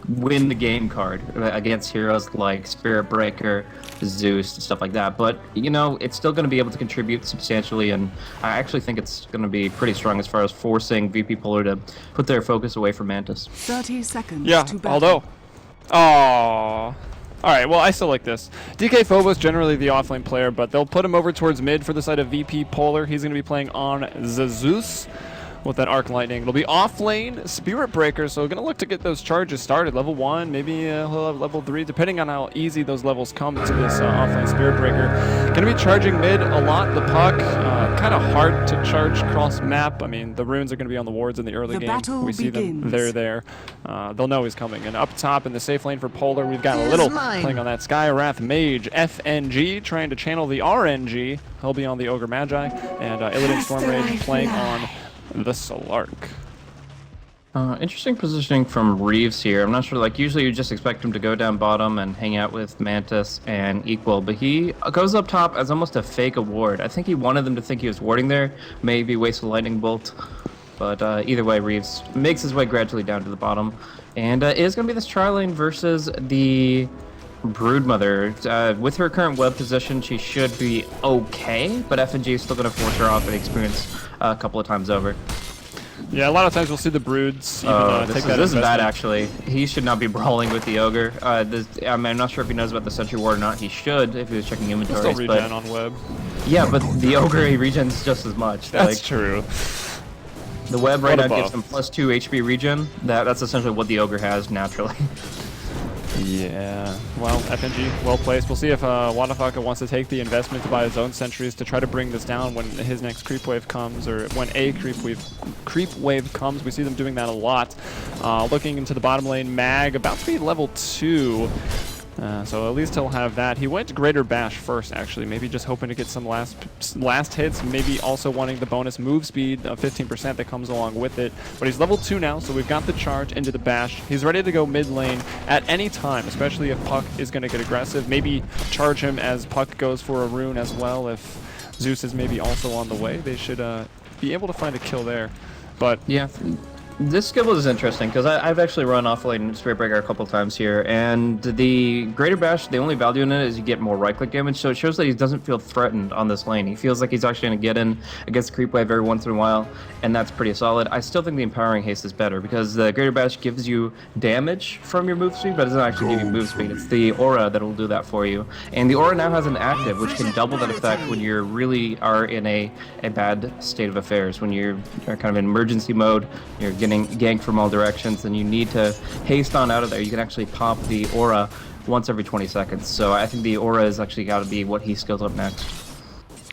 win the game card against heroes like Spirit Breaker, Zeus, and stuff like that. But, you know, it's still going to be able to contribute substantially, and I actually think it's going to be pretty strong as far as forcing VP Polar to put their focus away from Mantis. 30 seconds Yeah, to battle. although... Aww. Alright, well, I still like this. DK Phobos, generally the offlane player, but they'll put him over towards mid for the side of VP Polar. He's going to be playing on Zeus with that Arc Lightning. It'll be offlane Spirit Breaker, so going to look to get those charges started. Level 1, maybe he'll have level 3, depending on how easy those levels come to this offlane Spirit Breaker. Going to be charging mid a lot. The puck, kind of hard to charge cross map. I mean, the runes are going to be on the wards in the early game. We see them, they're there. They'll know he's coming. And up top in the safe lane for Polar, we've got a little playing on that Sky Wrath Mage, FNG, trying to channel the RNG. He'll be on the Ogre Magi, and Illidan Storm Rage playing on the Slark. Interesting positioning from Reeves here. I'm not sure, like, usually you just expect him to go down bottom and hang out with Mantis and Equal, but he goes up top as almost a fake ward. I think he wanted them to think he was warding there, maybe waste a lightning bolt, but either way, Reeves makes his way gradually down to the bottom, and it is going to be this tri lane versus the Broodmother. With her current web position, she should be okay, but FNG is still going to force her off and experience a couple of times over. Yeah, a lot of times we'll see the Broods even take that This is bad, actually. He should not be brawling with the Ogre. I mean, I'm not sure if he knows about the Sentry Ward or not. He should, if he was checking inventories. Still regen on web. Yeah, but the Ogre, he regens just as much. That's true. The web right now gives him +2 HP regen. That's essentially what the Ogre has naturally. Yeah, well, FNG, well placed. We'll see if Wadafaka wants to take the investment to buy his own sentries to try to bring this down when his next creep wave comes, or when a creep wave comes. We see them doing that a lot. Looking into the bottom lane, Mag, about to be level 2. So at least he'll have that. He went Greater Bash first, actually. Maybe just hoping to get some last hits. Maybe also wanting the bonus move speed of 15% that comes along with it. But he's level 2 now, so we've got the charge into the Bash. He's ready to go mid lane at any time, especially if Puck is going to get aggressive. Maybe charge him as Puck goes for a rune as well. If Zeus is maybe also on the way, they should be able to find a kill there. But yeah. This skill is interesting because I've actually run offlane Spirit Breaker a couple times here, and the Greater Bash, the only value in it is you get more right-click damage, so it shows that he doesn't feel threatened on this lane. He feels like he's actually going to get in against the creep wave every once in a while, and that's pretty solid. I still think the Empowering Haste is better because the Greater Bash gives you damage from your move speed, but it doesn't actually give you move speed. It's the aura that will do that for you, and the aura now has an active, which can double that effect when you really are in a bad state of affairs, when you're kind of in emergency mode, you're getting ganked from all directions, and you need to haste on out of there. You can actually pop the aura once every 20 seconds. So I think the aura has actually got to be what he skills up next.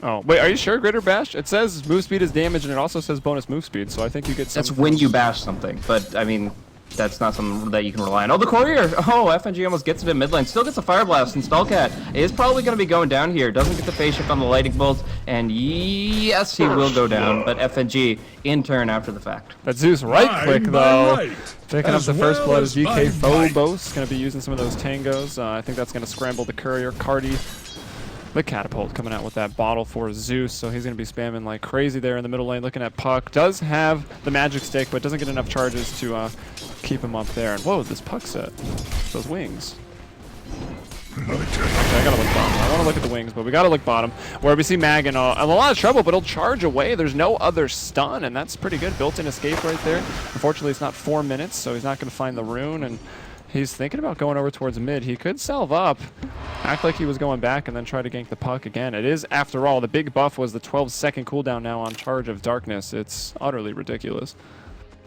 Oh, wait, are you sure, Greater Bash? It says move speed is damage, and it also says bonus move speed, so I think you get some... That's when you bash something, but I mean, that's not something that you can rely on. Oh, the courier! Oh, FNG almost gets it in mid lane. Still gets a Fire Blast, and Stallcat is probably going to be going down here. Doesn't get the phase shift on the Lightning Bolt, and yes, he will go down, but FNG in turn after the fact. That Zeus right-click, though. Picking up the first blood is DK Phobos. Going to be using some of those tangos. I think that's going to scramble the courier. Cardi, the catapult, coming out with that bottle for Zeus, so he's going to be spamming like crazy there in the middle lane. Looking at Puck, does have the magic stick, but doesn't get enough charges to keep him up there. And whoa, this Puck set, those wings. Okay, I gotta look bottom. I want to look at the wings, but we gotta look bottom, where we see Mag in a lot of trouble, but he'll charge away. There's no other stun, and that's pretty good. Built-in escape right there. Unfortunately, it's not 4 minutes, so he's not going to find the rune, and he's thinking about going over towards mid. He could salve up, act like he was going back, and then try to gank the Puck again. It is, after all, the big buff was the 12-second cooldown now on Charge of Darkness. It's utterly ridiculous.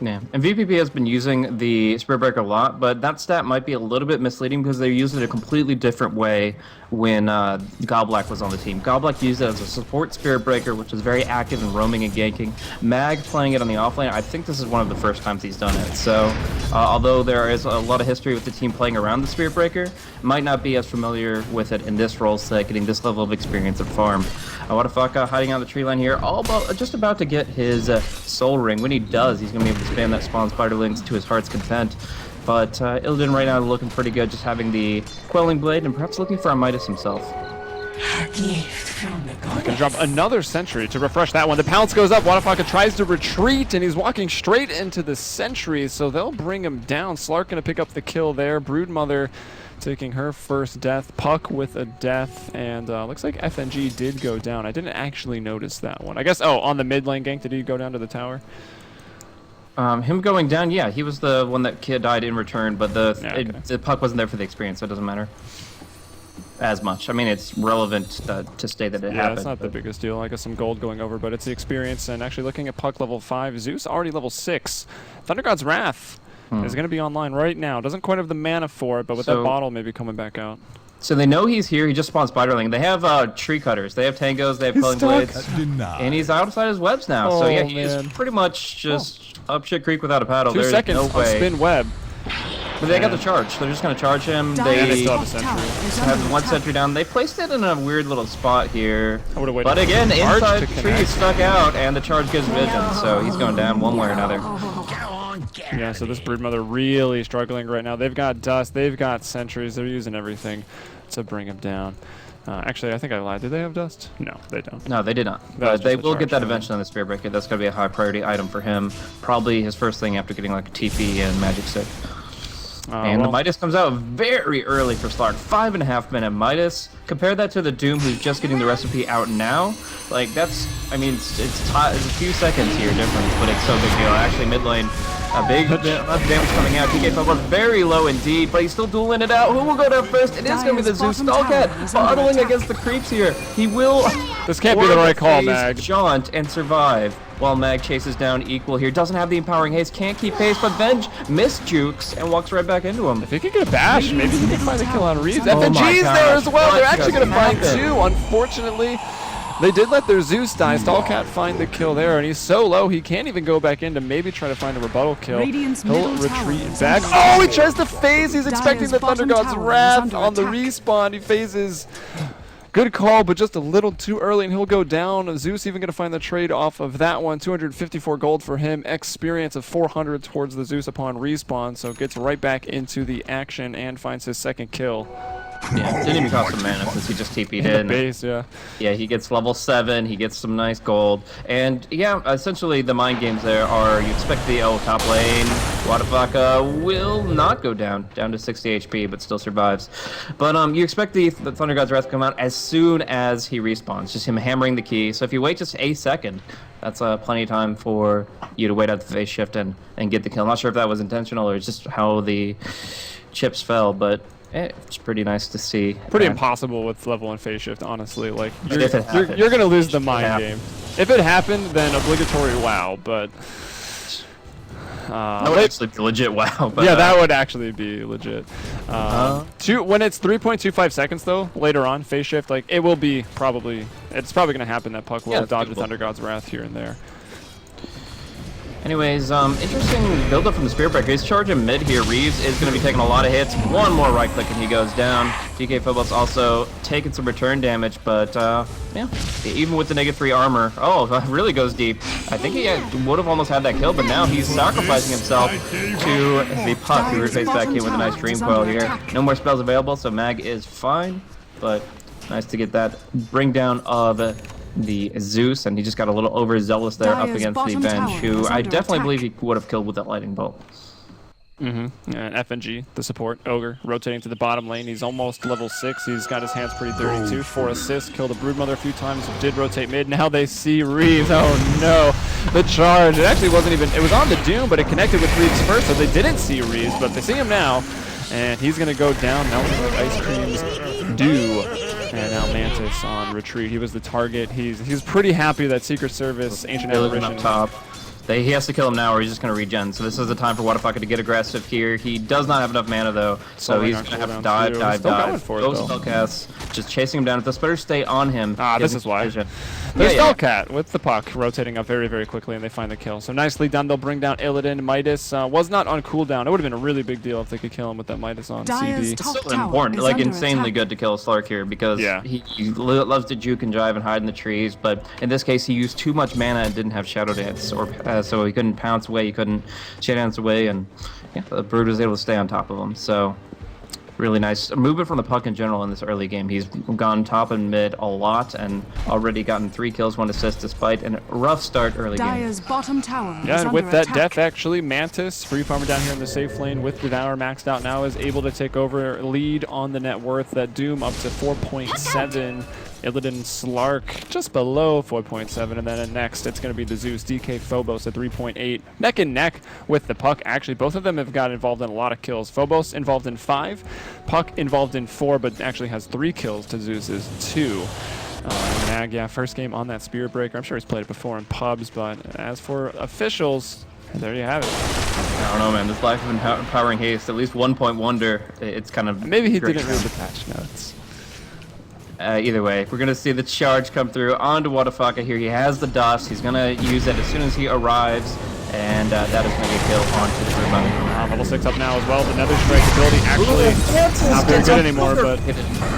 Yeah, and VPP has been using the Spirit Breaker a lot, but that stat might be a little bit misleading because they used it a completely different way when Goblak was on the team. Goblak used it as a support Spirit Breaker, which is very active in roaming and ganking. Mag playing it on the offlane, I think this is one of the first times he's done it. So, although there is a lot of history with the team playing around the Spirit Breaker, might not be as familiar with it in this role set, getting this level of experience at farm. Wadafaka hiding on the tree line here, just about to get his soul ring. When he does, he's going to be able to spam that spawn spiderlings to his heart's content. But Illidan right now looking pretty good, just having the Quelling Blade and perhaps looking for a Midas himself. Gonna drop another sentry to refresh that one. The pounce goes up. Wadafaka tries to retreat, and he's walking straight into the sentry, so they'll bring him down. Slark gonna pick up the kill there. Broodmother taking her first death. Puck with a death, and looks like FNG did go down. I didn't actually notice that one. I guess, oh, on the mid lane gank, did he go down to the tower? Him going down, yeah, he was the one that kid died in return, but the puck wasn't there for the experience, so it doesn't matter as much. I mean, it's relevant to state that it happened. Yeah, it's not the biggest deal. I guess some gold going over, but it's the experience. And actually looking at puck level 5, Zeus already level 6. Thunder God's Wrath is going to be online right now. Doesn't quite have the mana for it, but with that bottle maybe coming back out. So they know he's here. He just spawned spiderling. They have tree cutters. They have tangos. They have culling blades. And he's outside his webs now. Oh, so yeah, man. he's pretty much just up shit creek without a paddle. 2 There's seconds no way. spin web. But they got the charge. They're just going to charge him. They still have a sentry. Have one sentry down. They placed it in a weird little spot here. I would have waited. But again, inside the tree connect. stuck out, and the charge gives vision. So he's going down one way or another. Yeah, so this Broodmother really struggling right now. They've got dust. They've got sentries. They're using everything to bring him down. Actually, I think I lied. Did they have dust? No, they don't. No, they did not. But they will get that eventually on the Spirit Breaker. That's going to be a high priority item for him. Probably his first thing after getting like a TP and Magic Stick. And the Midas comes out very early for Slark. 5.5 minute Midas. Compare that to the Doom who's just getting the recipe out now. Like that's, I mean, it's a few seconds here difference, but it's so big deal. Actually, mid lane, a big damage coming out. TK Pub was very low indeed, but he's still dueling it out. Who will go down first? It is going to be the Zeus Stallcat bottling against the creeps here. He will. This can't be the right call, Mag. Jaunt and survive. While Mag chases down Equal here. Doesn't have the empowering haste, can't keep pace, but Venge missed jukes and walks right back into him. If he could get a bash, maybe he could find a kill on Reeves. FNG's there as well. They're actually going to find 2. Unfortunately, they did let their Zeus die. Stallcat find the kill there, and he's so low he can't even go back in to maybe try to find a rebuttal kill. He'll retreat back. Oh, he tries to phase. He's expecting the Thunder God's Wrath on the respawn. He phases. Good call, but just a little too early, and he'll go down. Zeus even going to find the trade off of that one. 254 gold for him. Experience of 400 towards the Zeus upon respawn, so gets right back into the action and finds his second kill. Yeah, didn't even cost him mana since he just TP'd in. Base, yeah. Yeah, he gets level 7, he gets some nice gold. And yeah, essentially the mind games there are you expect the top lane, Wadafaka will not go down to 60 HP, but still survives. But you expect the Thunder God's Wrath to come out as soon as he respawns, just him hammering the key. So if you wait just a second, that's plenty of time for you to wait out the phase shift and get the kill. I'm not sure if that was intentional or just how the chips fell, but it's pretty nice to see. Pretty impossible with level 1 phase shift, honestly. Like you're gonna lose the mind game. If it happened, then obligatory WoW. But that would actually be legit WoW. But, yeah, that would actually be legit. When it's 3.25 seconds though, later on phase shift, like it will be it's probably gonna happen that Puck will dodge the Thunder God's Wrath here and there. Anyways, interesting build-up from the Spirit Breaker. He's charging mid here. Reeves is going to be taking a lot of hits. One more right-click and he goes down. DK Phobos also taking some return damage, but yeah, even with the -3 armor, really goes deep. I think he would have almost had that kill, but now he's sacrificing himself to the Puck, who rotates back in with a nice Dream Coil here. No more spells available, so Mag is fine, but nice to get that bring down of the Zeus, and he just got a little overzealous there up against the Venge, who I definitely believe he would have killed with that lightning bolt. And FNG, the support, Ogre, rotating to the bottom lane. He's almost level 6. He's got his hands pretty dirty too. 4 assists, killed the Broodmother a few times, did rotate mid. Now they see Reeves. Oh no, the charge. It actually wasn't even, it was on the Doom, but it connected with Reeves first, so they didn't see Reeves, but they see him now. And he's going to go down, melting like ice creams do. And now Mantis on retreat. He was the target. He's pretty happy that Secret Service, Ancient Apparition up top. He has to kill him now or he's just going to regen. So this is the time for Wadafaka to get aggressive here. He does not have enough mana though, so he's going to have to dive. Those spellcasts just chasing him down. If the spitters stay on him... this is why. There's Spellcat with the Puck rotating up very, very quickly, and they find the kill. So nicely done. They'll bring down Illidan. Midas was not on cooldown. It would have been a really big deal if they could kill him with that Midas on CD. It's so important, like insanely good to kill Slark here because he loves to juke and jive and hide in the trees, but in this case he used too much mana and didn't have Shadow Dance, or so he couldn't pounce away, he couldn't Shadow Dance away, and the Brood was able to stay on top of him. So Really nice movement from the puck in general in this early game. He's gone top and mid a lot and already gotten 3 kills, 1 assist despite a rough start early Dyer's game. bottom tower Yeah, is and under with that attack. death, actually, Mantis, free farmer down here in the safe lane with Devour maxed out now, is able to take over lead on the net worth. That Doom up to 4.7. Illidan Slark just below 4.7, and then next it's going to be the Zeus DK Phobos at 3.8. Neck and neck with the puck. Actually, both of them have got involved in a lot of kills. Phobos involved in 5, puck involved in 4, but actually has 3 kills to Zeus's 2. Mag, yeah, first game on that Spirit Breaker. I'm sure he's played it before in pubs, but as for officials, there you have it. I don't know, man. This Life of Empowering Haste, at least one point wonder. It's kind of maybe he didn't read the patch notes. Either way, we're going to see the charge come through onto Wadafaka here. He has the dust. He's going to use it as soon as he arrives, and that is going to get killed onto the Broodmother. Level 6 up now as well. The Nether Strike ability actually not very good anymore, but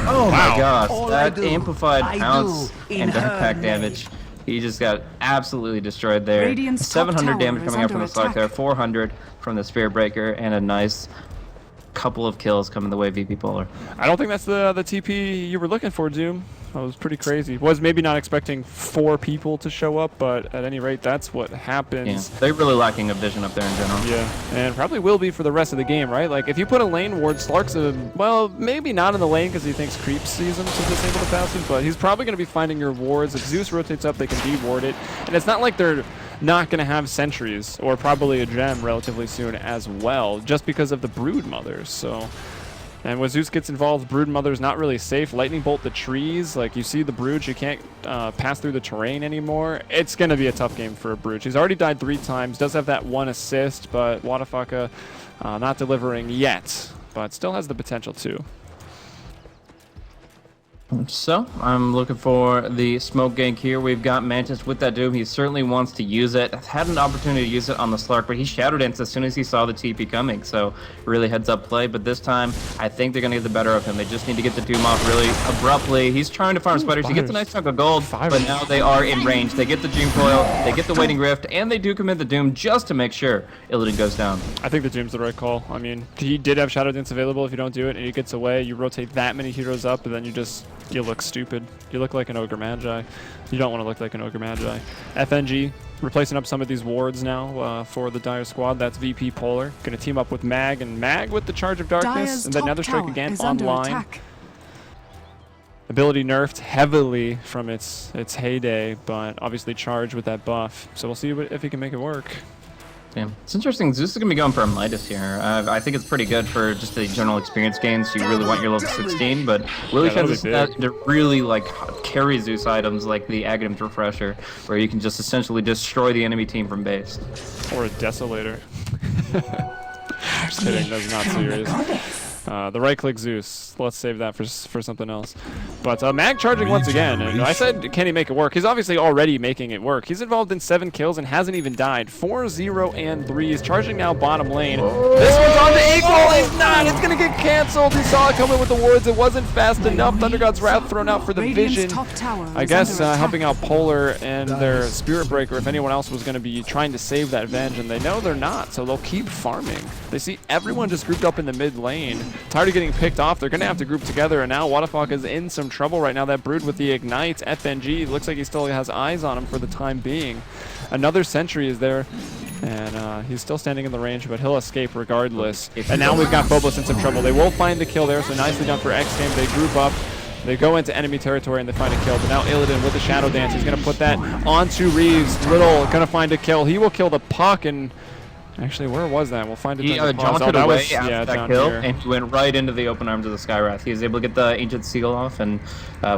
oh wow. My gosh, that amplified pounce and dark pack damage. He just got absolutely destroyed there. Radiant's 700 damage top coming up from the tower is Slark there, 400 from the Spirit Breaker, and a nice couple of kills coming the way VP Polar. I don't think that's the TP you were looking for, Doom. That was pretty crazy. Was maybe not expecting 4 people to show up, but at any rate, that's what happens. Yeah, they're really lacking a vision up there in general. Yeah, and probably will be for the rest of the game, right? Like, if you put a lane ward, Slark's well, maybe not in the lane because he thinks Creep sees him to disable the passive, but he's probably going to be finding your wards. If Zeus rotates up, they can de-ward it. And it's not like they're not going to have sentries, or probably a gem relatively soon as well, just because of the Broodmothers, so... And when Zeus gets involved, Broodmother's not really safe. Lightning Bolt the trees. Like, you see the Brood, you can't pass through the terrain anymore. It's going to be a tough game for a Brood. He's already died 3 times. Does have that 1 assist, but Wadafaka not delivering yet. But still has the potential to. So, I'm looking for the smoke gank here. We've got Mantis with that Doom. He certainly wants to use it. Had an opportunity to use it on the Slark, but he Shadow Danced as soon as he saw the TP coming. So, really heads up play. But this time, I think they're going to get the better of him. They just need to get the Doom off really abruptly. He's trying to farm spiders. He gets a nice chunk of gold, but now they are in range. They get the Doom Coil, they get the Waiting Rift, and they do commit the Doom just to make sure Illidan goes down. I think the Doom's the right call. I mean, he did have Shadow Dance available. If you don't do it and he gets away, you rotate that many heroes up, and then you look stupid. You look like an Ogre Magi. You don't want to look like an Ogre Magi. FNG replacing up some of these wards now for the Dire squad. That's VP Polar. Going to team up with Mag, and Mag with the Charge of Darkness, Dyer's and then top Nether Strike tower again is under online. attack. Ability nerfed heavily from its heyday, but obviously charged with that buff. So we'll see if he can make it work. Yeah. It's interesting. Zeus is going to be going for a Midas here. I think it's pretty good for just the general experience gains. You really want your level 16, but really tends to really like carry Zeus items like the Aghanim's Refresher, where you can just essentially destroy the enemy team from base. Or a Desolator. Just kidding, that's not serious. The right-click Zeus. Let's save that for something else. But Mag charging once again. And I said, can he make it work? He's obviously already making it work. He's involved in 7 kills and hasn't even died. 4, 0, and 3. He's charging now bottom lane. This one's on the equal. He's not. It's going to get canceled. He saw it coming with the wards. It wasn't fast enough. Thunder God's Wrath thrown out for the vision. I guess helping out Polar and their Spirit Breaker if anyone else was going to be trying to save that Venge. And they know they're not, so they'll keep farming. They see everyone just grouped up in the mid lane. Tired of getting picked off. They're going to have to group together, and now Wadafaka is in some trouble right now. That Brood with the Ignite. FNG looks like he still has eyes on him for the time being. Another sentry is there, and he's still standing in the range, but he'll escape regardless. And now we've got Phobos in some trouble. They will find the kill there, so nicely done for xGame. They group up. They go into enemy territory and they find a kill, but now Illidan with the Shadow Dance. He's going to put that onto Reeves. Little going to find a kill. He will kill the puck, and actually, where was that? We'll find it. He jaunted away after that kill, and he went right into the open arms of the Skywrath. He was able to get the Ancient Seal off, and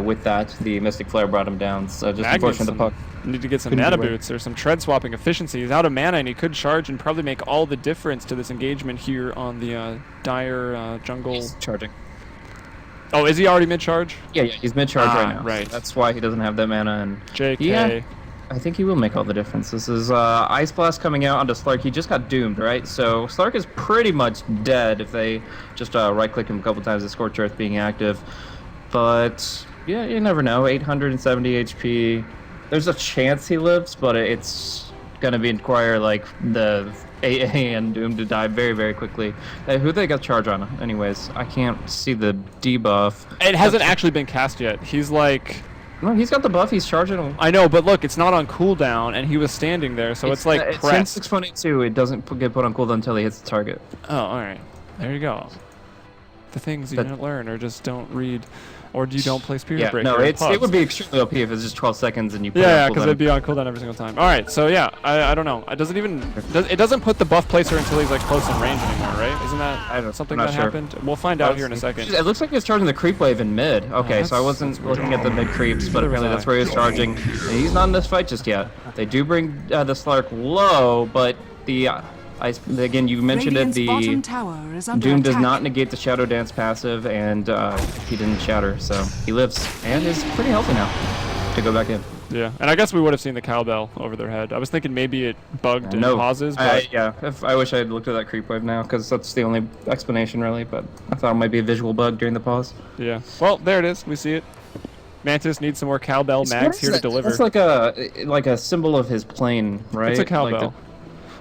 with that, the Mystic Flare brought him down. So just unfortunate the puck. Need to get some mana boots or some tread swapping efficiency. He's out of mana, and he could charge and probably make all the difference to this engagement here on the Dire jungle. He's charging. Oh, is he already mid-charge? Yeah, he's mid-charge right now. Right. That's why he doesn't have that mana. And JK. Yeah, I think he will make all the difference. This is Ice Blast coming out onto Slark. He just got doomed, right? So Slark is pretty much dead if they just right-click him a couple times, the Scorch Earth being active. But, yeah, you never know. 870 HP. There's a chance he lives, but it's gonna be require like the AA and Doom to die very, very quickly. Who they got charge on? Anyways, I can't see the debuff. It hasn't actually been cast yet. He's like... No, he's got the buff. He's charging him. I know, but look, it's not on cooldown, and he was standing there, so it's like it's pressed. in 6.82. It doesn't get put on cooldown until he hits the target. Oh, all right. There you go. The things you didn't learn, or just don't read, or you don't play Spirit Breaker. No, it would be extremely OP if it's just 12 seconds and you put yeah, it on because cooldown. it'd be on cooldown every single time. All right, so yeah, I don't know. It doesn't even it doesn't put the buff placer until he's like close in range anymore, right? Isn't that something that happened? We'll find out here in a second. It looks like he's charging the creep wave in mid. Okay, so I wasn't looking at the mid creeps, but apparently that's where he was charging. And he's not in this fight just yet. They do bring the Slark low, but the again, you mentioned it, the Doom does not negate the Shadow Dance passive, and he didn't shatter, so he lives, and is pretty healthy now to go back in. Yeah, and I guess we would have seen the cowbell over their head. I was thinking maybe it bugged and pauses, but... I wish I had looked at that creep wave now, because that's the only explanation, really, but I thought it might be a visual bug during the pause. Yeah, well, there it is. We see it. Mantis needs some more cowbell mags here to deliver. It's like a symbol of his plane, right? It's a cowbell. Like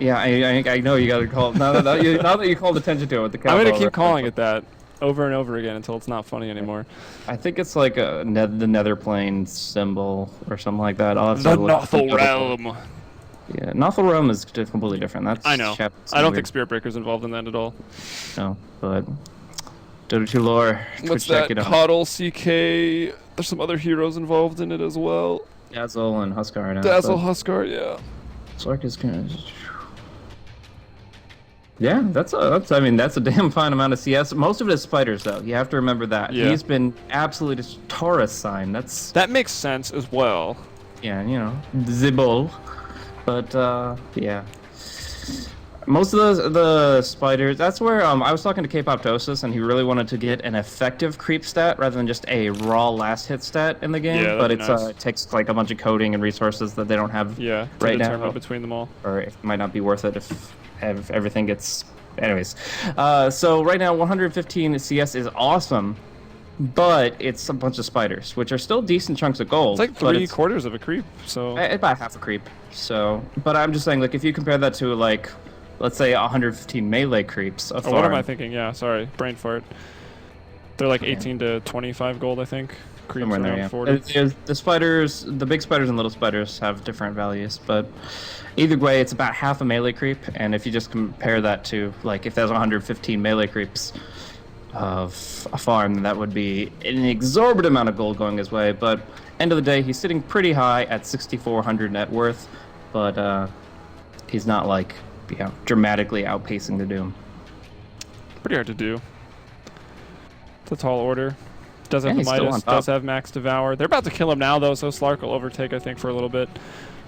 yeah, I know you gotta call it. Now that you called attention to it with the cowbell. I'm gonna keep calling it that over and over again until it's not funny anymore. I think it's like the nether plane symbol or something like that. I'll have the Nothel Realm. Yeah, Nothel Realm is completely different. That's I know. I don't think Spirit Breaker's involved in that at all. No, but Dota 2 lore. What's that? Coddle, CK. There's some other heroes involved in it as well. Dazzle and Huskar. Dazzle, Huskar, yeah. Slark is kind of... Yeah, that's a damn fine amount of CS. Most of it is spiders, though. You have to remember that. Yeah. He's been absolutely just Taurus sign. That makes sense as well. Yeah, you know, the bull. But yeah, most of the spiders. That's where I was talking to K-Poptosis, and he really wanted to get an effective creep stat rather than just a raw last hit stat in the game. Yeah, but nice. It takes like a bunch of coding and resources that they don't have right now. Between them all, or it might not be worth it if everything gets... Anyways, so right now 115 CS is awesome, but it's a bunch of spiders, which are still decent chunks of gold. It's like three-quarters of a creep, so... About half a creep, so... But I'm just saying, like, if you compare that to, like, let's say 115 melee creeps of farm... what am I thinking? Yeah, sorry, brain fart. They're like 18 to 25 gold, I think. Creeps around there, 40. The spiders, the big spiders and little spiders have different values, but either way, it's about half a melee creep. And if you just compare that to, like, if there's 115 melee creeps of a farm, then that would be an exorbitant amount of gold going his way. But end of the day, he's sitting pretty high at 6,400 net worth, but he's not like, dramatically outpacing the Doom. Pretty hard to do. It's a tall order. Does have the Midas, does have Max Devour. They're about to kill him now, though, so Slark will overtake, I think, for a little bit.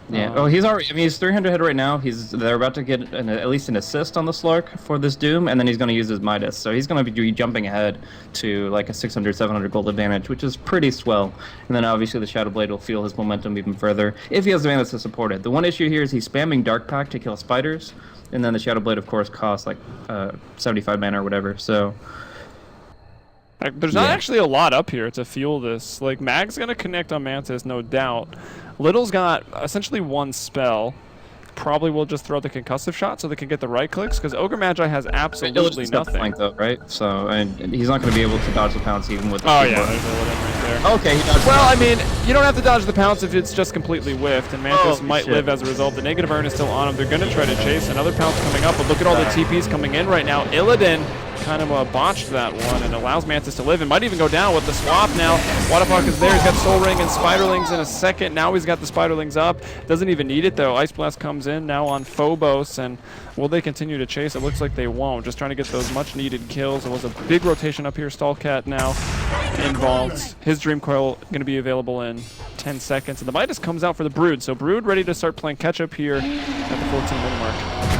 Yeah, he's already... I mean, he's 300 head right now. They're about to get at least an assist on the Slark for this Doom, and then he's going to use his Midas. So he's going to be jumping ahead to, like, a 600, 700 gold advantage, which is pretty swell. And then, obviously, the Shadow Blade will feel his momentum even further, if he has the mana to support it. The one issue here is he's spamming Dark Pact to kill spiders, and then the Shadow Blade, of course, costs, like, 75 mana or whatever, so... There's not actually a lot up here to fuel this. Like, Mag's going to connect on Mantis, no doubt. Little's got essentially one spell. Probably will just throw the concussive shot so they can get the right clicks, because Ogre Magi has absolutely nothing. Flank, though, right? So, and he's not going to be able to dodge the pounce even with the there's a Illidan right there. Okay, he dodged I mean, you don't have to dodge the pounce if it's just completely whiffed, and Mantis might live as a result. The negative burn is still on him. They're going to try to chase. Another pounce coming up, but look at all the TPs coming in right now. Illidan kind of botched that one and allows Mantis to live and might even go down with the swap now. Waterpark is there. He's got Soul Ring and Spiderlings in a second. Now he's got the Spiderlings up. Doesn't even need it, though. Ice Blast comes in now on Phobos, and will they continue to chase? It looks like they won't. Just trying to get those much-needed kills. It was a big rotation up here. Stallcat now involved. His Dream Coil going to be available in 10 seconds. And the Midas comes out for the Brood. So Brood ready to start playing catch-up here at the 14-minute mark.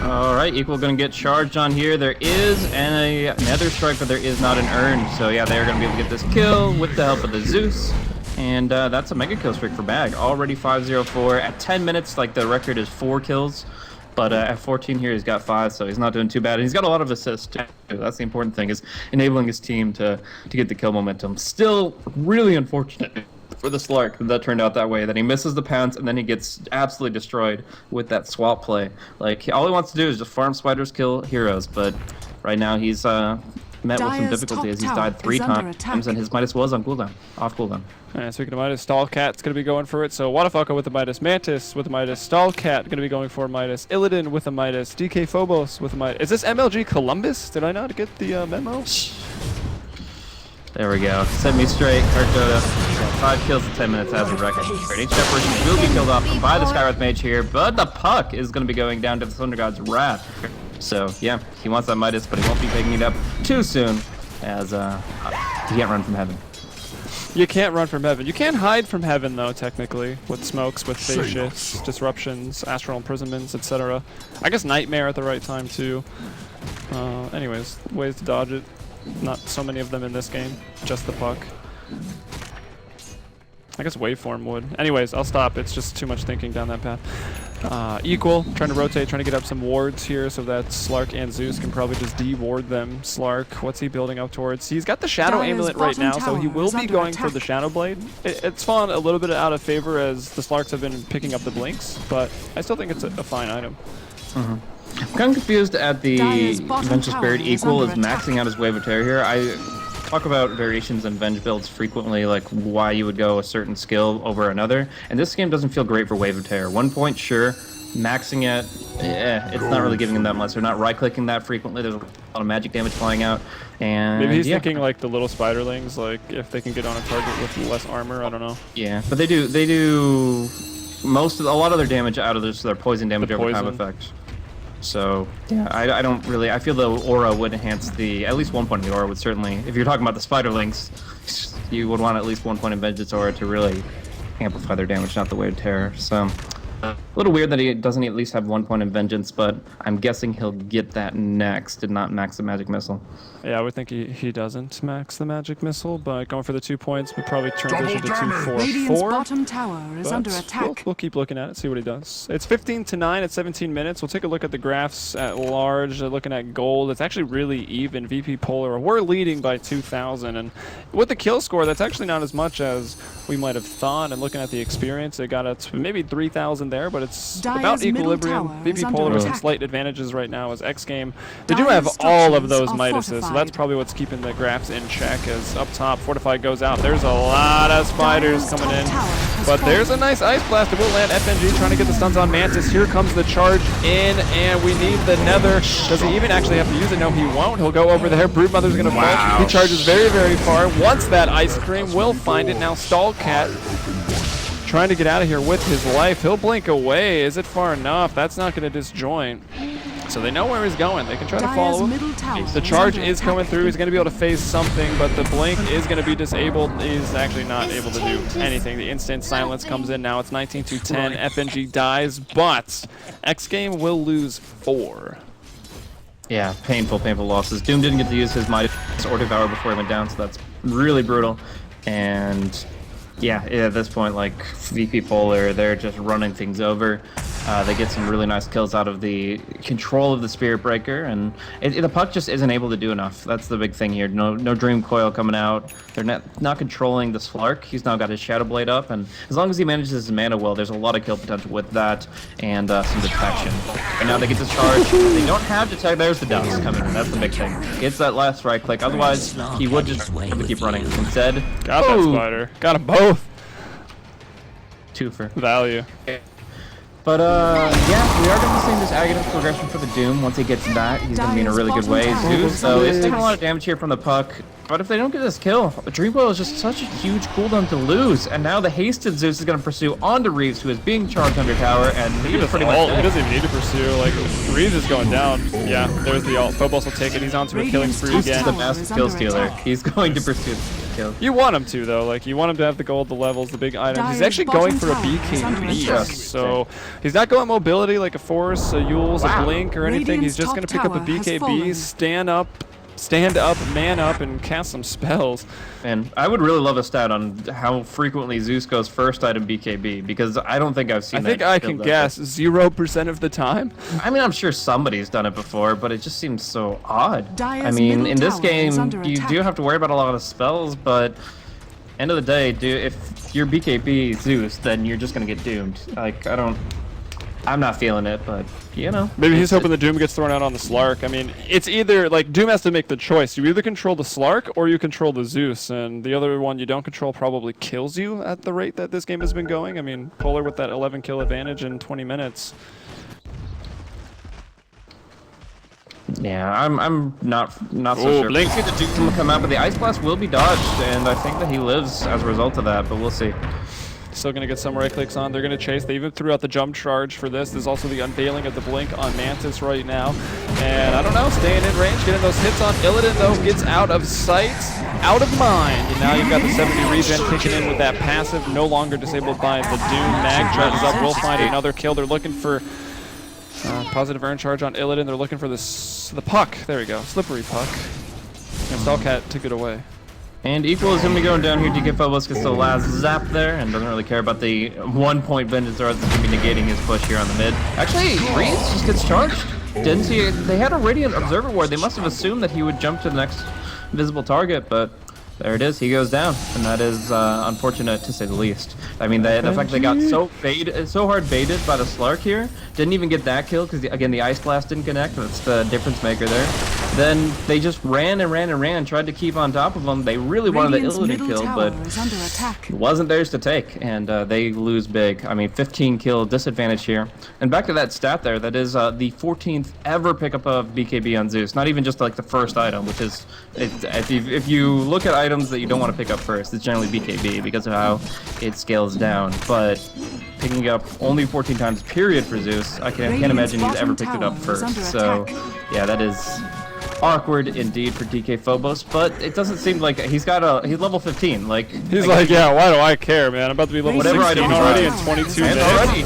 All right, Equal going to get charged on here. There is a Nether Strike, but there is not an Urn. So yeah, they're going to be able to get this kill with the help of the Zeus. And that's a mega kill streak for Bag. Already 504. At 10 minutes, like, the record is 4 kills. But at 14 here, he's got 5, so he's not doing too bad. And he's got a lot of assists, too. That's the important thing, is enabling his team to get the kill momentum. Still really unfortunate for the Slark that turned out that way. Then he misses the pounce, and then he gets absolutely destroyed with that swap play. Like, all he wants to do is just farm spiders, kill heroes, but right now he's met with some difficulty as he's died 3 times, and his Midas was on cooldown, off cooldown. And speaking of Midas, Stallcat's going to be going for it. So Wadafaka with the Midas, Mantis with the Midas, Stallcat going to be going for Midas, Illidan with the Midas, DK Phobos with the Midas. Is this MLG Columbus? Did I not get the memo? There we go. Set me straight. Dark Dota. 5 kills in 10 minutes as a record. Each separation will be killed off by the Skywrath Mage here, but the puck is going to be going down to the Thunder God's Wrath. So, yeah, he wants that Midas, but he won't be picking it up too soon, as he can't run from heaven. You can't run from heaven. You can't hide from heaven, though, technically, with smokes, with phase shifts, disruptions, astral imprisonments, etc. I guess Nightmare at the right time, too. Anyways, ways to dodge it. Not so many of them in this game, just the puck. I guess Waveform would. Anyways, I'll stop. It's just too much thinking down that path. Equal, trying to rotate, trying to get up some wards here so that Slark and Zeus can probably just de-ward them. Slark, what's he building up towards? He's got the Shadow Amulet right now, so he will be going for the Shadow Blade. It's fallen a little bit out of favor as the Slarks have been picking up the Blinks, but I still think it's a fine item. I'm kind of confused at the Vengeful Spirit Equal is maxing out his Wave of Terror here. I talk about variations in Venge builds frequently, like why you would go a certain skill over another, and this game doesn't feel great for Wave of Terror. 1 point, sure. Maxing it, it's not really giving him that much. They're not right-clicking that frequently. There's a lot of magic damage flying out, and maybe he's thinking like the little spiderlings, like if they can get on a target with less armor. I don't know. Yeah, but they do a lot of their damage out of their poison damage over time effect. So, yeah, I don't really... I feel the aura would enhance the... At least 1 point of the aura would certainly... If you're talking about the spiderlings, you would want at least 1 point of Vengeance aura to really amplify their damage, not the Wave of Terror. So, a little weird that he doesn't at least have 1 point of Vengeance, but I'm guessing he'll get that next and not max the Magic Missile. Yeah, I would think he doesn't max the Magic Missile, but going for the 2 points would probably transition to 2-4-4. Bottom tower is under attack. We'll keep looking at it, see what he does. It's 15-9 at 17 minutes. We'll take a look at the graphs at large. Looking at gold, it's actually really even. VP Polar, we're leading by 2,000, and with the kill score, that's actually not as much as we might have thought. And looking at the experience, it got to maybe 3,000 there, but it's about equilibrium. VP Polar with some slight advantages right now as xGame. They do have all of those Midases, so that's probably what's keeping the graphs in check. As up top, Fortified goes out. There's a lot of spiders coming in, but there's a nice Ice Blast. It will land. FNG trying to get the stuns on Mantis. Here comes the charge in, and we need the Nether. Does he even actually have to use it? No, he won't. He'll go over there. Broodmother's going to fall. He charges very, very far. Wants that Ice Cream. Will find it. Now Stallcat trying to get out of here with his life. He'll blink away. Is it far enough? That's not going to disjoint. So they know where he's going. They can try to follow him. The charge is coming through. He's going to be able to phase something, but the blink is going to be disabled. He's actually not able to do anything. The instant silence comes in now. It's 19-10. FNG dies, but xGame will lose 4. Yeah, painful losses. Doom didn't get to use his Midas or Devour before he went down, so that's really brutal. And yeah, at this point, like, VP Polar, they're just running things over. They get some really nice kills out of the control of the Spirit Breaker, and the puck just isn't able to do enough. That's the big thing here. No Dream Coil coming out. They're not controlling the Slark. He's now got his Shadow Blade up, and as long as he manages his mana well, there's a lot of kill potential with that, and some detection. And now they get this charge. They don't have detect. There's the dust coming in. That's the big thing. Gets that last right click. Otherwise, he would just have to keep running. Instead, got that spider. Got them both. Twofer. Value. But, yeah, we are going to be seeing this Aghanim progression for the Doom. Once he gets that, he's going to be in a really good way. Zeus, though, is taking a lot of damage here from the puck. But if they don't get this kill, Dreamcoil is just such a huge cooldown to lose. And now the hasted Zeus is going to pursue onto Reeves, who is being charged under tower, and he is pretty much dead. He doesn't even need to pursue. Like, Reeves is going down. Yeah, there's the ult. Phobos will take it. He's onto a killing spree again. He's the massive kill stealer. He's going to pursue the kill. You want him to, though. Like, you want him to have the gold, the levels, the big items. He's actually going for a BKB. So he's not going mobility like a Force, a Yules, a Blink, or anything. He's just going to pick up a BKB, stand up, man up, and cast some spells. And I would really love a stat on how frequently Zeus goes first item BKB, because I don't think I've seen that. I think I can guess 0% of the time. I mean, I'm sure somebody's done it before, but it just seems so odd. I mean, in this game, you do have to worry about a lot of spells, but End of the day, dude, if you're BKB Zeus, then you're just gonna get doomed. Like, I'm not feeling it, but you know. Maybe he's hoping the Doom gets thrown out on the Slark. I mean, it's either, like, Doom has to make the choice. You either control the Slark or you control the Zeus, and the other one you don't control probably kills you at the rate that this game has been going. I mean, Polar with that 11 kill advantage in 20 minutes. Yeah, I'm not so sure. Blink. See the Doom come out, but the Ice Blast will be dodged, and I think that he lives as a result of that, but we'll see. Still going to get some right clicks on. They're going to chase. They even threw out the jump charge for this. There's also the unveiling of the blink on Mantis right now. And I don't know, staying in range, getting those hits on Illidan, though, gets out of sight, out of mind. And now you've got the 70 regen kicking in with that passive, no longer disabled by the Doom. Mag charges up, will find another kill. They're looking for positive earn charge on Illidan. They're looking for the puck. There we go, slippery puck. And Stallcat took it away. And Equal is going to be going down here. DK Phobos gets the last zap there and doesn't really care about the 1 point vengeance or that's going to be negating his push here on the mid. Actually, Reese just gets charged. Didn't see it. They had a Radiant Observer Ward. They must have assumed that he would jump to the next visible target, but there it is. He goes down, and that is unfortunate to say the least. I mean, the fact they got so hard baited by the Slark here, didn't even get that kill because, again, the Ice Blast didn't connect. That's the difference maker there. Then they just ran and ran and ran, tried to keep on top of them. They really wanted the Illidan kill, but it wasn't theirs to take, and they lose big. I mean, 15 kill disadvantage here. And back to that stat there, that is the 14th ever pickup of BKB on Zeus. Not even just like the first item, which is, if you look at items that you don't want to pick up first, it's generally BKB because of how it scales down. But picking up only 14 times period for Zeus, I can't imagine he's ever picked it up first. So yeah, that is awkward indeed for DK Phobos, but it doesn't seem like he's level 15. Like he's like, yeah, why do I care, man? I'm about to be level 16 already in 22 minutes. Already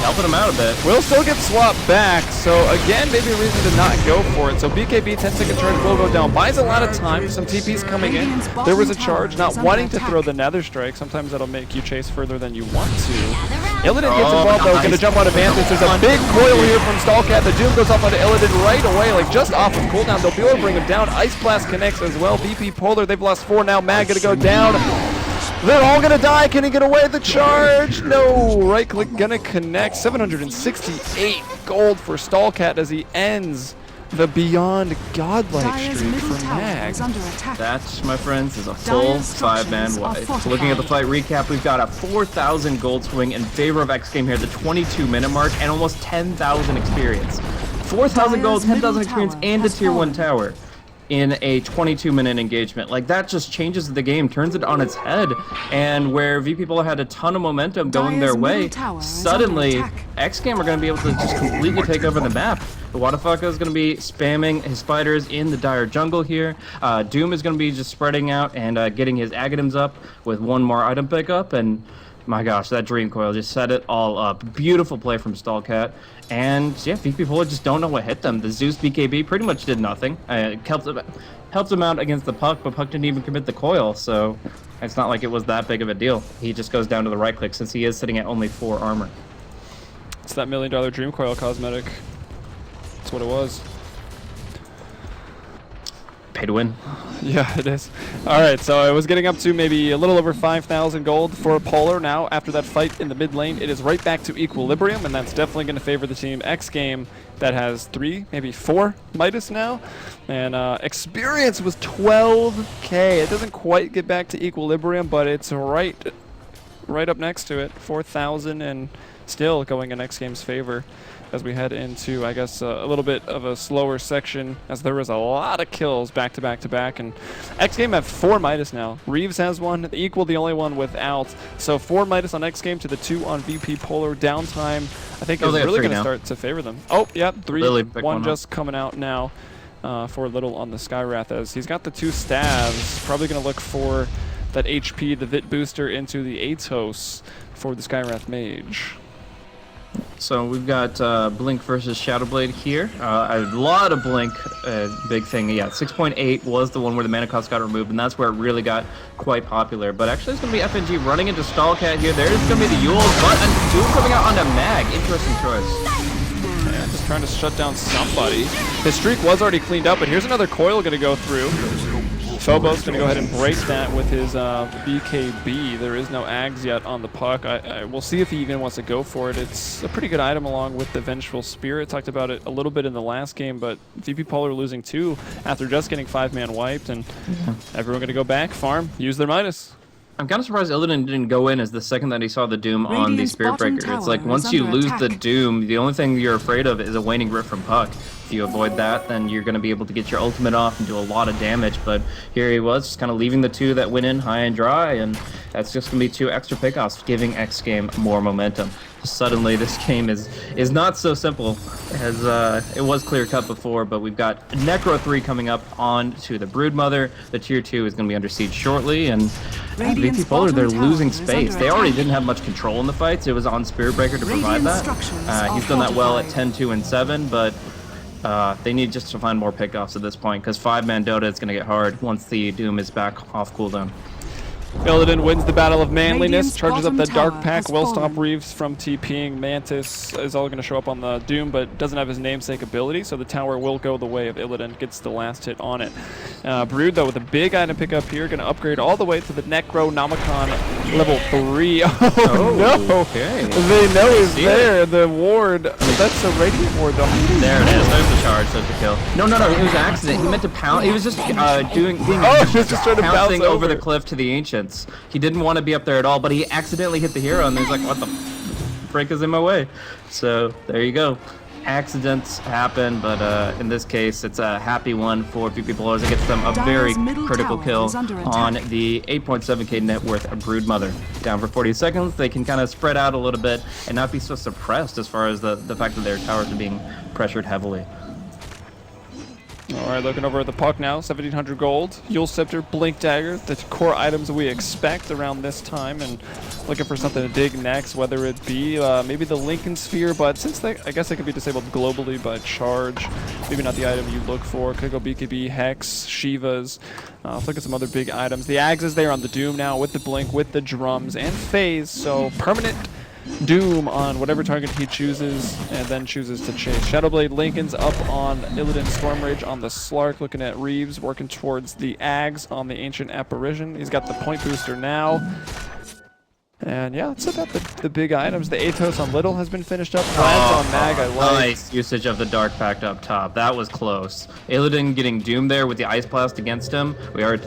helping him out a bit. Will still get swapped back, so again, maybe a reason to not go for it. So BKB 10-second charge will go down. Buys a lot of time. Some TPs coming in. There was a charge, not wanting to throw the Nether Strike. Sometimes that'll make you chase further than you want to. Illidan gets involved though, gonna jump onto Mantis. There's a big coil here from Stallcat. The Doom goes off onto Illidan right away, like just off of cooldown. They'll be able to bring him down. Ice Blast connects as well. VP Polar, they've lost 4 now. Mag gonna go down. They're all gonna die. Can he get away the charge? No. Right click gonna connect. 768 gold for Stallcat as he ends the Beyond Godlike streak for Mag. That, my friends, is a full 5-man wipe. So looking at the fight recap, we've got a 4,000 gold swing in favor of xGame here at the 22-minute mark and almost 10,000 experience. 4,000 gold, 10,000 experience, and a tier 1 tower in a 22-minute engagement. Like, that just changes the game, turns it on its head, and where VP Polar had a ton of momentum going their way, suddenly xGame are going to be able to just completely take over the map. The Wadafaka is going to be spamming his spiders in the dire jungle here. Doom is going to be just spreading out and getting his Agadams up with 1 more item pickup, and my gosh, that Dream Coil just set it all up. Beautiful play from Stallcat. And yeah, VP Polar just don't know what hit them. The Zeus BKB pretty much did nothing. Helped him out against the Puck, but Puck didn't even commit the coil, so it's not like it was that big of a deal. He just goes down to the right click since he is sitting at only 4 armor. It's that $1 million Dream Coil cosmetic. That's what it was. Pay to win. Yeah, it is. All right, so it was getting up to maybe a little over 5,000 gold for Polar. Now, after that fight in the mid lane, it is right back to equilibrium, and that's definitely going to favor the team xGame that has 3, maybe 4 Midas now. And experience was 12K. It doesn't quite get back to equilibrium, but it's right up next to it. 4,000 and still going in xGame's favor as we head into, I guess, a little bit of a slower section, as there was a lot of kills back to back to back. And xGame have 4 Midas now. Reeves has 1, Equal the only one without. So 4 Midas on xGame to the 2 on VP Polar. Downtime, I think, is really going to start to favor them. Oh, yep, 3. One just coming out now for Little on the Skywrath, as he's got the 2 staves. Probably going to look for that HP, the Vit booster, into the Atos for the Skywrath Mage. So we've got Blink versus Shadowblade here. A lot of Blink, big thing. Yeah, 6.8 was the one where the mana cost got removed, and that's where it really got quite popular. But actually, it's going to be FNG running into Stallcat here. There's going to be the Yule, but a Doom coming out onto Mag. Interesting choice. Yeah, just trying to shut down somebody. His streak was already cleaned up, but here's another coil going to go through. Phobos going to go ahead and break that with his BKB. There is no Ags yet on the puck. We'll see if he even wants to go for it. It's a pretty good item along with the Vengeful Spirit. Talked about it a little bit in the last game, but VP Polar losing 2 after just getting 5-man wiped, and everyone going to go back, farm, use their Midas. I'm kind of surprised Illidan didn't go in as the second that he saw the Doom on the Spirit Breaker. It's like once you lose the Doom, the only thing you're afraid of is a waning grip from Puck. If you avoid that, then you're going to be able to get your ultimate off and do a lot of damage. But here he was, just kind of leaving the 2 that went in high and dry, and that's just going to be 2 extra pickoffs, giving xGame more momentum. Suddenly, this game is not so simple as it was clear-cut before, but we've got Necro 3 coming up on to the Broodmother. The Tier 2 is going to be under siege shortly, and VP Polar, they're losing space. They already didn't have much control in the fights. It was on Spirit Breaker to provide that. He's done that well at 10, 2, and 7, but they need just to find more pickoffs at this point, because 5-man Dota is going to get hard once the Doom is back off cooldown. Illidan wins the Battle of Manliness, charges up the Dark Pack, will stop Reeves from TPing. Mantis is all going to show up on the Doom, but doesn't have his namesake ability, so the tower will go the way of Illidan, gets the last hit on it. Brood, though, with a big item pickup here, going to upgrade all the way to the Necronomicon level 3. Oh, no! Okay. They know he's there. The ward, that's a Radiant ward, though. There it is. There's the charge. There's the kill. No, it was an accident. He meant to pound. He was just he was just trying to bounce over the cliff to the Ancients. He didn't want to be up there at all, but he accidentally hit the hero, and he's like, what the frick is in my way? So there you go. Accidents happen, but in this case, it's a happy one for VP Polar. It gets them a very critical kill on the 8.7k net worth Broodmother. Down for 40 seconds, they can kind of spread out a little bit and not be so suppressed as far as the fact that their towers are being pressured heavily. All right, looking over at the puck now, 1,700 gold. Yule Scepter, Blink Dagger, the core items we expect around this time, and looking for something to dig next, whether it be maybe the Lincoln Sphere, but since I guess they can be disabled globally by charge, maybe not the item you look for. Could go BKB, Hex, Shivas. Let's look at some other big items. The Ags is there on the Doom now with the Blink, with the drums, and Phase, so permanent Doom on whatever target he chooses, and then chooses to chase. Shadowblade Lincoln's up on Illidan Stormrage on the Slark, looking at Reeves, working towards the Ags on the Ancient Apparition. He's got the point booster now. And yeah, that's about the big items. The Atos on Little has been finished up. Plans on Mag, I like. Nice usage of the Dark Pact up top. That was close. Illidan getting Doom there with the Ice Blast against him. We're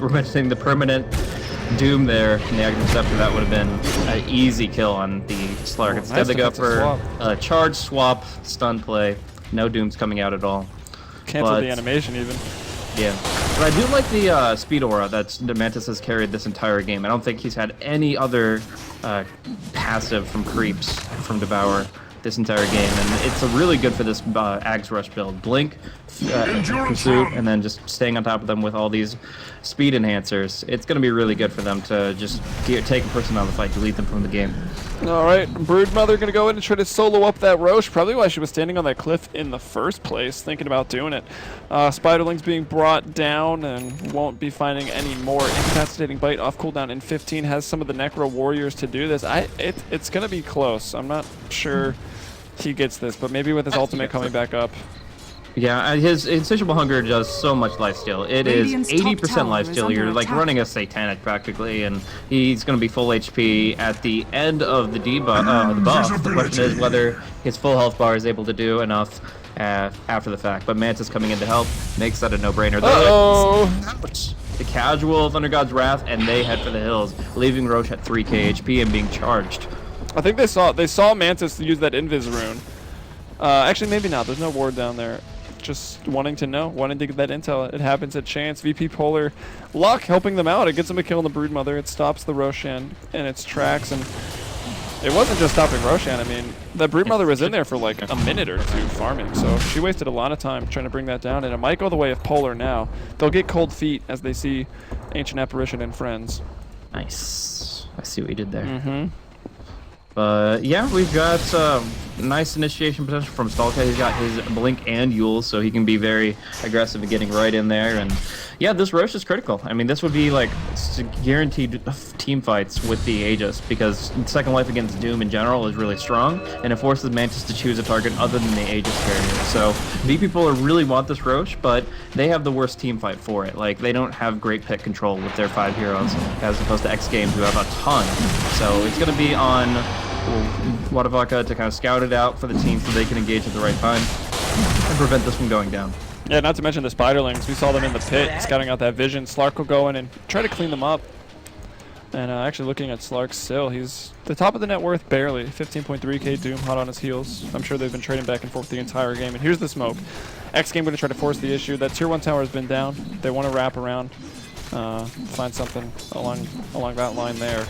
mentioning the permanent Doom there in the Aghanim Scepter. That would have been an easy kill on the Slark. Instead nice they go for a charge swap, stun play. No Dooms coming out at all. Cancel the animation even. Yeah. But I do like the speed aura that Mantis has carried this entire game. I don't think he's had any other passive from creeps from Devour this entire game, and it's really good for this Ags Rush build. Blink, Pursuit, and then just staying on top of them with all these speed enhancers. It's going to be really good for them to just take a person out of the fight, delete them from the game. All right, Broodmother going to go in and try to solo up that Roche, probably why she was standing on that cliff in the first place, thinking about doing it. Spiderling's being brought down and won't be finding any more. Incapacitating Bite off cooldown in 15, has some of the Necro Warriors to do this. It's going to be close. I'm not sure he gets this, but maybe with his ultimate coming back up. Yeah, his Insatiable Hunger does so much lifesteal. It is 80% lifesteal. You're like running a Satanic practically, and he's going to be full HP at the end of the debuff, the buff. The question is whether his full health bar is able to do enough after the fact. But Mantis coming in to help makes that a no-brainer. The casual Thunder God's Wrath, and they head for the hills, leaving Roche at 3k HP and being charged. I think they saw Mantis use that Invis rune. Actually, maybe not. There's no ward down there. Just wanting to know, wanting to get that intel. It happens at chance. VP Polar luck helping them out. It gets them a kill on the Broodmother. It stops the Roshan in its tracks, and it wasn't just stopping Roshan. I mean, the Broodmother was in there for like a minute or two farming, so she wasted a lot of time trying to bring that down, and it might go the way of Polar now. They'll get cold feet as they see Ancient Apparition and friends. Nice. I see what you did there. Mm-hmm. But yeah, we've got nice initiation potential from Stalka. He's got his Blink and Yule, so he can be very aggressive and getting right in there. And yeah, this Roche is critical. I mean, this would be like guaranteed team fights with the Aegis, because Second Life against Doom in general is really strong, and it forces Mantis to choose a target other than the Aegis carrier. So VP Polar really want this Roche, but they have the worst team fight for it. Like, they don't have great pick control with their 5 heroes, as opposed to xGame, who have a ton. So it's going to be on Wadavaka to kind of scout it out for the team so they can engage at the right time and prevent this from going down. Yeah, not to mention the spiderlings. We saw them in the pit, scouting out that vision. Slark will go in and try to clean them up. And actually looking at Slark still, he's the top of the net worth barely. 15.3k Doom hot on his heels. I'm sure they've been trading back and forth the entire game. And here's the smoke. xGame going to try to force the issue. That tier 1 tower has been down. They want to wrap around, find something along that line there.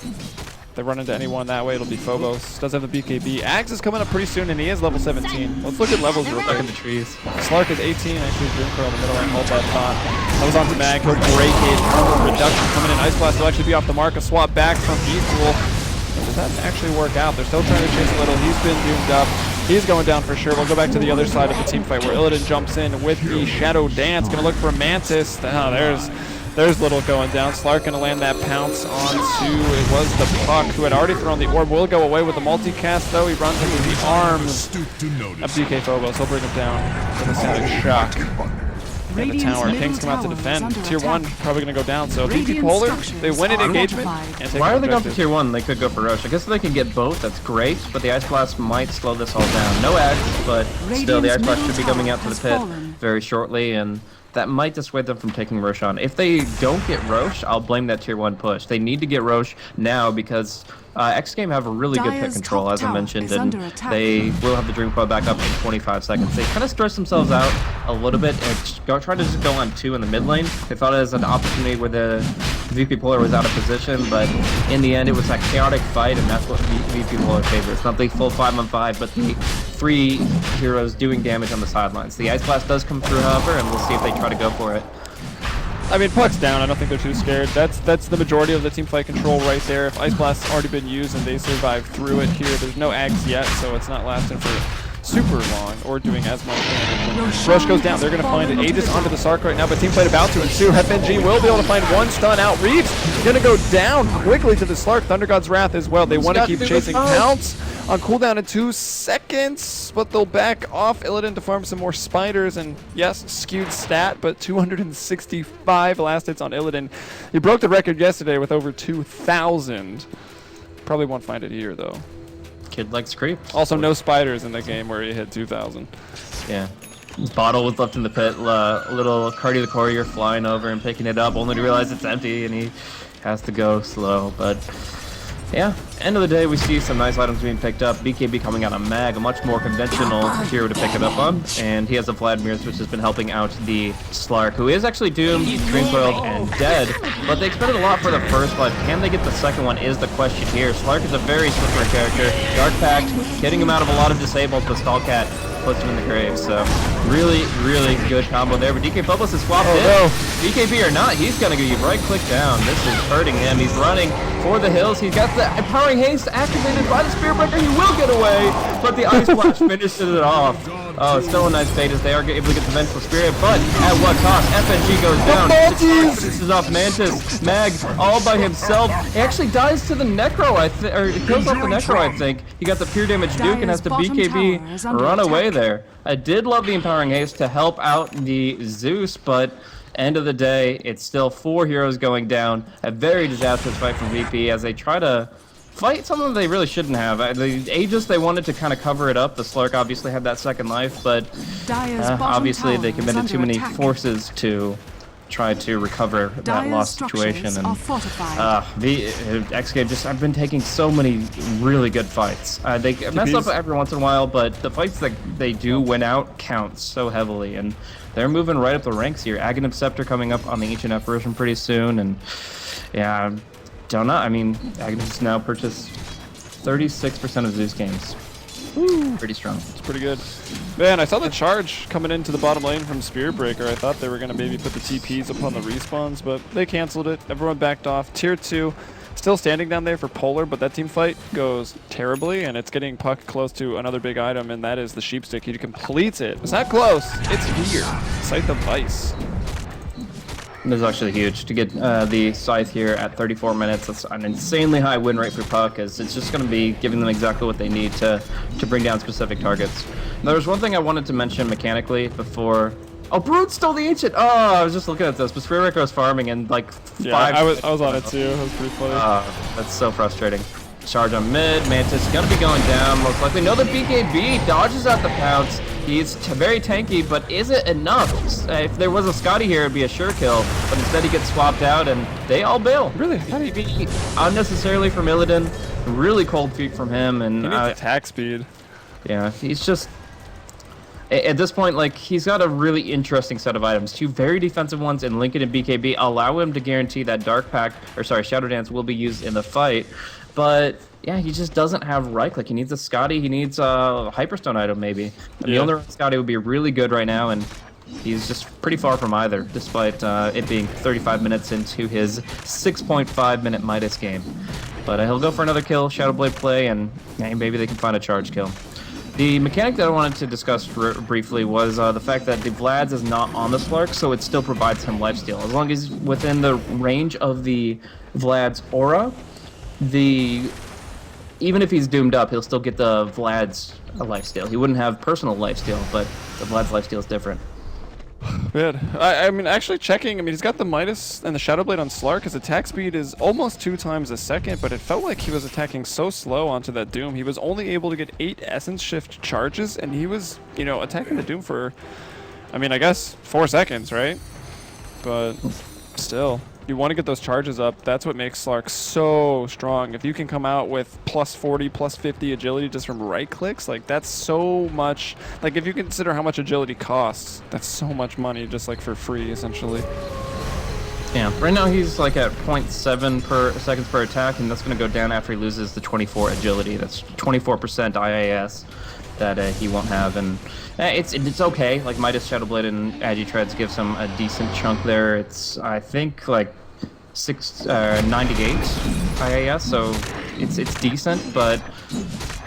If they run into anyone that way, it'll be Phobos. Does have the BKB. Axe is coming up pretty soon, and he is level 17. Let's look at levels real quick. In the trees. Slark is 18, actually Dream Curl in the middle lane, hold that thought. That was onto Mag, he'll break it. Reduction coming in. Ice Blast will actually be off the mark. A swap back from Equal. Does that actually work out? They're still trying to chase Little. He's been doomed up. He's going down for sure. We'll go back to the other side of the team fight where Illidan jumps in with the Shadow Dance. Gonna look for Mantis. Oh, there's Little going down. Slark gonna land that pounce onto, it was the Puck who had already thrown the orb. Will go away with the multicast though. He runs into the arms of DK Phobos. He'll bring him down with a static shock. And the tower. Kings come out to defend. Tier 1 probably gonna go down. So VP Polar, they win an engagement and take Why are they going objective. for tier 1? They could go for Roche. I guess if they can get both, that's great, but the Ice Blast might slow this all down. No Axe, but still the Ice Blast should be coming out to the pit very shortly, and that might dissuade them from taking Roshan. If they don't get Roche, I'll blame that tier 1 push. They need to get Roche now because xGame have a really good pit control, as I mentioned, and they will have the Dream Coil back up in 25 seconds. They kind of stretch themselves out a little bit and try to just go on 2 in the mid lane. They thought it was an opportunity where the VP Polar was out of position, but in the end it was that chaotic fight, and that's what VP Polar favors. Not the full 5-on-5, but the 3 heroes doing damage on the sidelines. The Ice Blast does come through, however, and we'll see if they try to go for it. I mean, Puck's down. I don't think they're too scared. That's the majority of the team fight control right there. If Ice Blast's already been used and they survive through it here, there's no Axe yet, so it's not lasting for super long or doing as much damage. Roche goes down. They're going to find it. Aegis onto the Slark right now, but team fight about to ensue. FNG will be able to find one stun out. Reeves going to go down quickly to the Slark. Thunder God's Wrath as well. They want to keep chasing. Pounce on cooldown in 2 seconds, but they'll back off Illidan to farm some more spiders, and yes, skewed stat, but 265 last hits on Illidan. He broke the record yesterday with over 2,000. Probably won't find it here, though. Kid likes creep. Also, no spiders in the game where he hit 2,000. Yeah. Bottle was left in the pit. Little Cardi the Courier flying over and picking it up, only to realize it's empty, and he has to go slow, but yeah, end of the day, we see some nice items being picked up. BKB coming out on Mag, a much more conventional hero to pick it up on. And he has a Vladimir's, which has been helping out the Slark, who is actually doomed, Dream Coiled, and dead. But they expended a lot for the first blood. Can they get the second one is the question here. Slark is a very slippery character. Dark Pact, getting him out of a lot of disables, but Stallcat puts him in the grave. So really, really good combo there. But DK Phobos is swapped in. No. BKB or not, he's going to get right click down. This is hurting him. He's running for the hills. He's got the Empowering Haste activated by the Spirit Breaker. He will get away, but the Ice Blast finishes it off. Oh, still a nice bait as they are able to get the Vengeful Spirit, but at what cost? FNG goes down. This is off Mantis. Mag all by himself. He actually dies to the Necro, or he kills off the Necro, I think. He got the pure damage Duke and has to BKB run away there. I did love the Empowering Haste to help out the Zeus, but end of the day, it's still 4 heroes going down. A very disastrous fight from VP as they try to fight something they really shouldn't have. The Aegis, they wanted to kind of cover it up. The Slark obviously had that second life, but obviously they committed too many forces to try to recover that lost situation. And xGame just, I've been taking so many really good fights. They mess up every once in a while, but the fights that they do win out count so heavily, and they're moving right up the ranks here. Aghanim Scepter coming up on the Ancient Apparition pretty soon, and yeah, don't know. I mean, Aghanim's now purchased 36% of Zeus games. Woo. Pretty strong. It's pretty good. Man, I saw the charge coming into the bottom lane from Spirit Breaker. I thought they were going to maybe put the TPs upon the respawns, but they canceled it. Everyone backed off. Tier 2 still standing down there for Polar, but that team fight goes terribly, and it's getting Puck close to another big item, and that is the Sheepstick. He completes it. It's not close. It's here. Scythe of Vice. This is actually huge to get the Scythe here at 34 minutes. That's an insanely high win rate for Puck, as it's just going to be giving them exactly what they need to bring down specific targets. Now, there's one thing I wanted to mention mechanically before. Oh, Brood stole the Ancient! Oh, I was just looking at this, but Spirit was farming and like I was on it too. It was pretty funny. That's so frustrating. Charge on mid. Mantis gonna be going down most likely. No, the BKB dodges out the pounce. He's very tanky, but is it enough? If there was a Scotty here, it'd be a sure kill. But instead, he gets swapped out, and they all bail. Really? BKB unnecessarily from Illidan. Really cold feet from him, and he needs attack speed. Yeah, he's just. At this point, like, he's got a really interesting set of items. 2 very defensive ones in Lincoln and BKB allow him to guarantee that Shadow Dance will be used in the fight. But yeah, he just doesn't have right click. He needs a Scotty. He needs a Hyperstone item maybe. And the other Scotty would be really good right now, and he's just pretty far from either, despite it being 35 minutes into his 6.5 minute Midas game. But he'll go for another kill, Shadowblade play, and maybe they can find a charge kill. The mechanic that I wanted to discuss briefly was the fact that the Vlad's is not on the Slark, so it still provides him lifesteal. As long as he's within the range of the Vlad's aura, even if he's doomed up, he'll still get the Vlad's lifesteal. He wouldn't have personal lifesteal, but the Vlad's lifesteal is different. Man, I mean, actually checking, I mean, he's got the Midas and the Shadowblade on Slark. His attack speed is almost 2 times a second, but it felt like he was attacking so slow onto that Doom. He was only able to get 8 Essence Shift charges, and he was, attacking the Doom for, I mean, I guess 4 seconds, right? But still, you want to get those charges up. That's what makes Slark so strong. If you can come out with plus 40, plus 50 agility just from right clicks, like that's so much. Like if you consider how much agility costs, that's so much money just like for free essentially. Yeah, right now he's like at 0.7 seconds per attack, and that's going to go down after he loses the 24 agility. That's 24% IAS that he won't have, and it's okay. Like Midas, Shadowblade, and Agitreads gives him a decent chunk there. It's I think like 98 IAS, so it's decent, but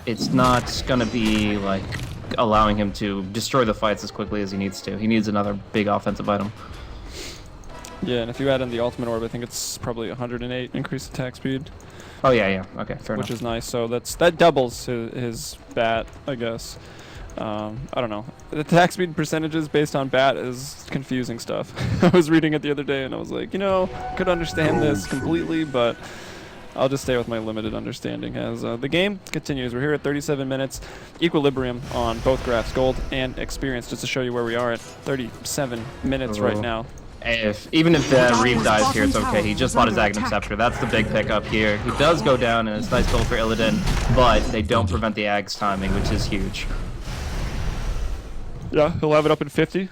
it's not gonna be like allowing him to destroy the fights as quickly as he needs to. He needs another big offensive item. Yeah, and if you add in the ultimate orb, I think it's probably 108 increased attack speed. Oh yeah, okay, fair enough. Which is nice. So that doubles his bat, I guess. I don't know. The attack speed percentages based on bat is confusing stuff. I was reading it the other day and I was like, could understand this completely, but I'll just stay with my limited understanding as the game continues. We're here at 37 minutes, equilibrium on both graphs, gold and experience, just to show you where we are at 37 minutes right now. Even if Reeve dies here, it's okay. He just bought his Aghanim Scepter. That's the big pickup here. He does go down, and it's a nice build for Illidan, but they don't prevent the Ag's timing, which is huge. Yeah, he'll have it up in 50.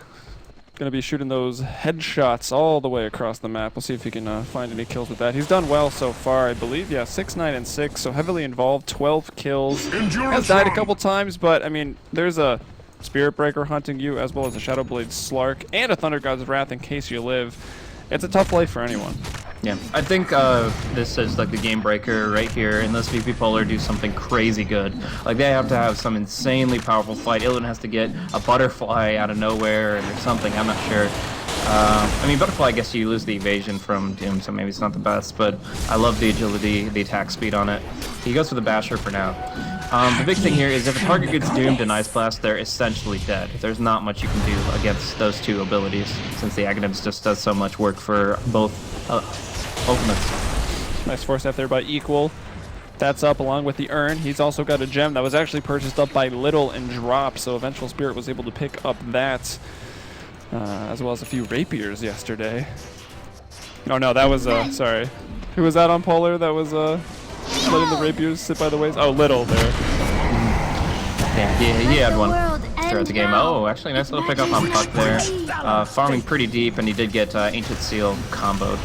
Gonna be shooting those headshots all the way across the map. We'll see if he can find any kills with that. He's done well so far, I believe. Yeah, 6, 9, and 6, so heavily involved. 12 kills. Has died a couple times, but, I mean, there's a Spirit Breaker hunting you, as well as a Shadowblade Slark, and a Thunder God's Wrath in case you live. It's a tough life for anyone. Yeah, I think this is like the game breaker right here, unless VP Polar do something crazy good. Like, they have to have some insanely powerful fight. Illidan has to get a butterfly out of nowhere or something, I'm not sure. I mean, butterfly, I guess you lose the evasion from Doom, so maybe it's not the best, but I love the agility, the attack speed on it. He goes for the Basher for now. The big thing here is if a target gets doomed to Ice Blast, they're essentially dead. There's not much you can do against those 2 abilities, since the Aghanims just does so much work for both ultimates. Nice force F there by Equal. That's up along with the Urn. He's also got a gem that was actually purchased up by Little and dropped, so Vengeful Spirit was able to pick up that, as well as a few rapiers yesterday. Oh no, that was, sorry. Who was that on Polar? That was, letting the rapiers sit by the ways? Oh, Little there. Yeah, he had one throughout the game. Oh, actually, nice little pickup on Puck there. Farming pretty deep, and he did get Ancient Seal comboed.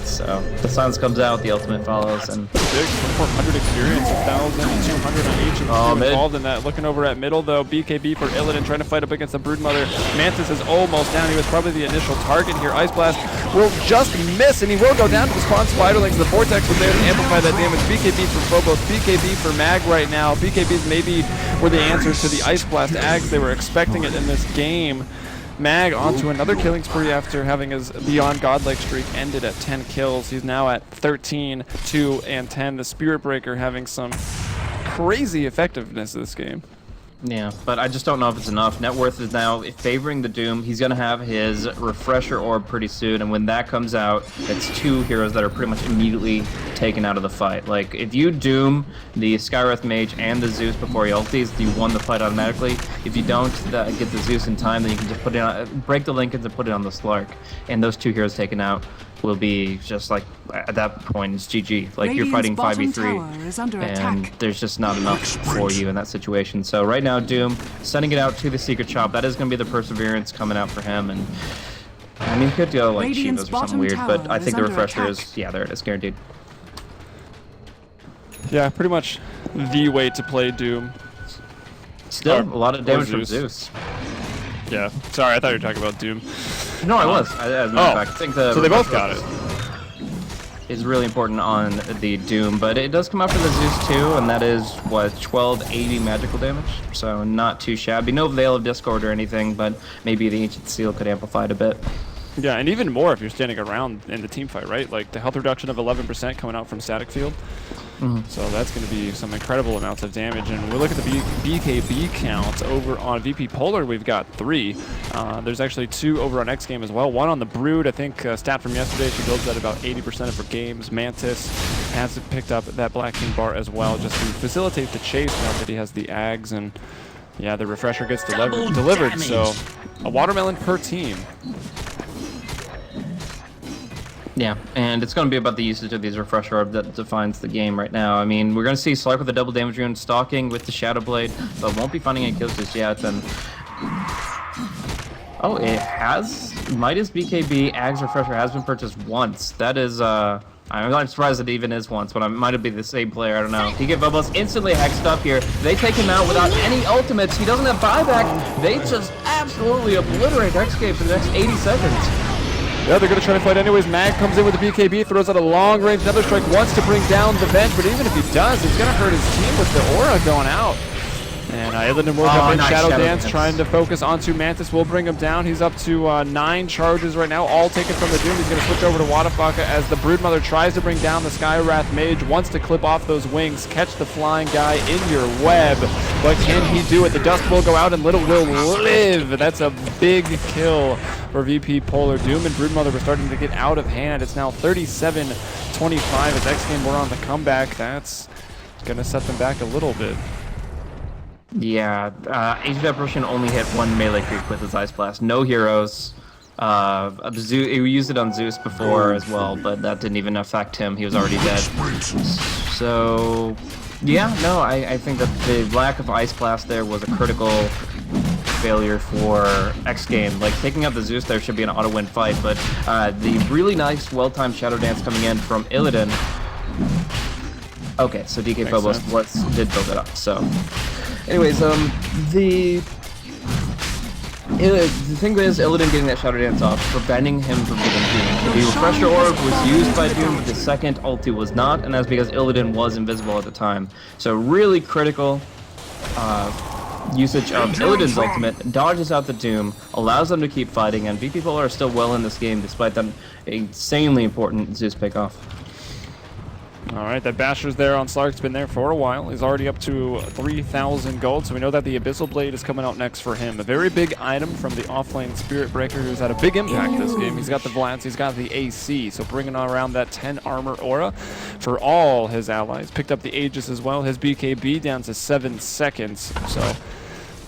So the silence comes out, the ultimate follows, and big 2400 experience, 1,200 on each of the involved in that. Looking over at middle though, BKB for Illidan trying to fight up against the Broodmother. Mantis is almost down. He was probably the initial target here. Ice Blast will just miss, and he will go down to the spawn spiderlings. The Vortex was there to amplify that damage. BKB for Phobos, BKB for Mag right now. BKBs maybe were the answers to the Ice Blast Ags. They were expecting it in this game. Mag onto another killing spree after having his beyond godlike streak ended at 10 kills. He's now at 13, 2, and 10. The Spirit Breaker having some crazy effectiveness this game. Yeah, but I just don't know if it's enough. Net worth is now favoring the Doom. He's going to have his Refresher Orb pretty soon, and when that comes out, it's 2 heroes that are pretty much immediately taken out of the fight. Like, if you Doom the Skywrath Mage and the Zeus before he ultis, you won the fight automatically. If you don't get the Zeus in time, then you can just put it on, break the Lincolns and put it on the Slark. And those 2 heroes taken out will be just like, at that point, it's GG. Like, you're fighting 5v3, and there's just not enough for you in that situation. So right now, Doom, sending it out to the Secret Shop. That is going to be the Perseverance coming out for him, and I mean, he could go like Shivas or something weird, but I think the Refresher is, yeah, there it is, guaranteed. Yeah, pretty much the way to play Doom. Still, a lot of damage from Zeus. Yeah, sorry, I thought you were talking about Doom. No, I was. As a matter of fact, I think so they both got it. Is really important on the Doom, but it does come out for the Zeus too, and that is, what, 1280 magical damage? So not too shabby. No Veil of Discord or anything, but maybe the Ancient Seal could amplify it a bit. Yeah, and even more if you're standing around in the team fight, right? Like the health reduction of 11% coming out from Static Field. So that's going to be some incredible amounts of damage. And we look at the BKB count over on VP Polar. We've got 3. There's actually 2 over on XGame as well. 1 on the Brood. I think stat from yesterday, she builds at about 80% of her games. Mantis has picked up that Black King bar as well, just to facilitate the chase now that he has the Ags. And yeah, the Refresher gets delivered. So a watermelon per team. Yeah, and it's going to be about the usage of these Refresher Orb that defines the game right now. I mean, we're going to see Slark with a double damage rune, stalking with the Shadow Blade, but won't be finding any kills just yet. And oh, it has Midas BKB Ags Refresher has been purchased once. That is, I'm not surprised it even is once, but it might be the same player. I don't know. DK Bubbles instantly hexed up here. They take him out without any ultimates. He doesn't have buyback. They just absolutely obliterate xGame for the next 80 seconds. Yeah, they're going to try to fight anyways. Mag comes in with the BKB, throws out a long-range Nether Strike, wants to bring down the bench, but even if he does, it's going to hurt his team with the aura going out. And Illidan will come in, nice Shadow Dance, trying to focus onto Mantis, will bring him down. He's up to 9 charges right now, all taken from the Doom. He's going to switch over to Wadafaka as the Broodmother tries to bring down the Skywrath Mage, wants to clip off those wings, catch the flying guy in your web. But can he do it? The dust will go out and Little will live. That's a big kill for VP Polar. Doom and Broodmother were starting to get out of hand. It's now 37-25 as XGame were on the comeback. That's going to set them back a little bit. Yeah, Age of Apparition only hit 1 melee creep with his Ice Blast. No heroes. We used it on Zeus before as well, but that didn't even affect him. He was already dead. So, yeah, no, I think that the lack of Ice Blast there was a critical failure for XGame. Like, taking out the Zeus there should be an auto-win fight, but the really nice, well-timed Shadow Dance coming in from Illidan. Okay, so DK Phobos did build it up, so... Anyways, the thing is, Illidan getting that Shadow Dance off, preventing him from getting Doom. The Refresher Orb was used by Doom, but the second ulti was not, and that's because Illidan was invisible at the time. So really critical usage of Illidan's ultimate, dodges out the Doom, allows them to keep fighting, and VP Polar are still well in this game, despite that insanely important Zeus pickoff. Alright, that Basher's there on Slark's been there for a while. He's already up to 3,000 gold, so we know that the Abyssal Blade is coming out next for him. A very big item from the offlane Spirit Breaker, who's had a big impact this game. He's got the Vlads, he's got the AC, so bringing around that 10 armor aura for all his allies. Picked up the Aegis as well, his BKB down to 7 seconds, so...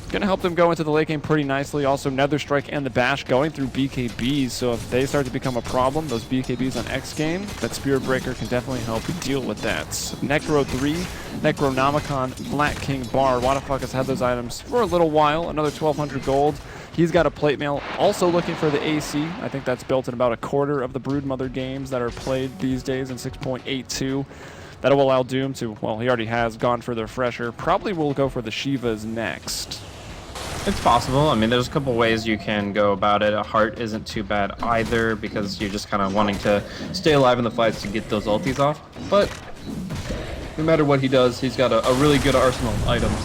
Gonna help them go into the late game pretty nicely. Also, Nether Strike and the Bash going through BKBs, so if they start to become a problem, those BKBs on XGame, that Spirit Breaker can definitely help deal with that. Necro 3, Necronomicon, Black King Bar. Wadafaka has had those items for a little while, another 1,200 gold. He's got a plate mail, also looking for the AC. I think that's built in about a quarter of the Broodmother games that are played these days in 6.82. That will allow Doom to, well, he already has gone for the Refresher. Probably will go for the Shivas next. It's possible. I mean, there's a couple ways you can go about it. A heart isn't too bad either, because you're just kind of wanting to stay alive in the fights to get those ultis off. But no matter what he does, he's got a really good arsenal of items.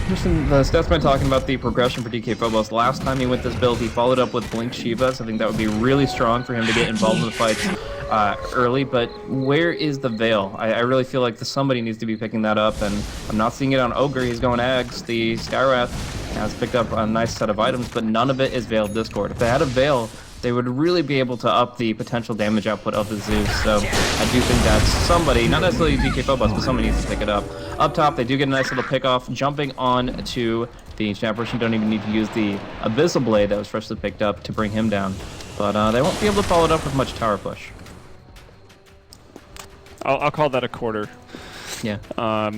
Just in the stats been talking about the progression for DK Phobos. Last time he went this build, he followed up with Blink Shivas. I think that would be really strong for him to get involved in the fights early. But where is the Veil? I really feel like somebody needs to be picking that up, and I'm not seeing it on Ogre. He's going Ags. The Skywrath has picked up a nice set of items, but none of it is Veiled Discord. If they had a Veil, they would really be able to up the potential damage output of the Zeus. So I do think that's somebody, not necessarily DK Phobos, but somebody needs to pick it up. Up top, they do get a nice little pick off, jumping on to the Ancient Apparition. Don't even need to use the Abyssal Blade that was freshly picked up to bring him down. But they won't be able to follow it up with much tower push. I'll call that a quarter. Yeah. All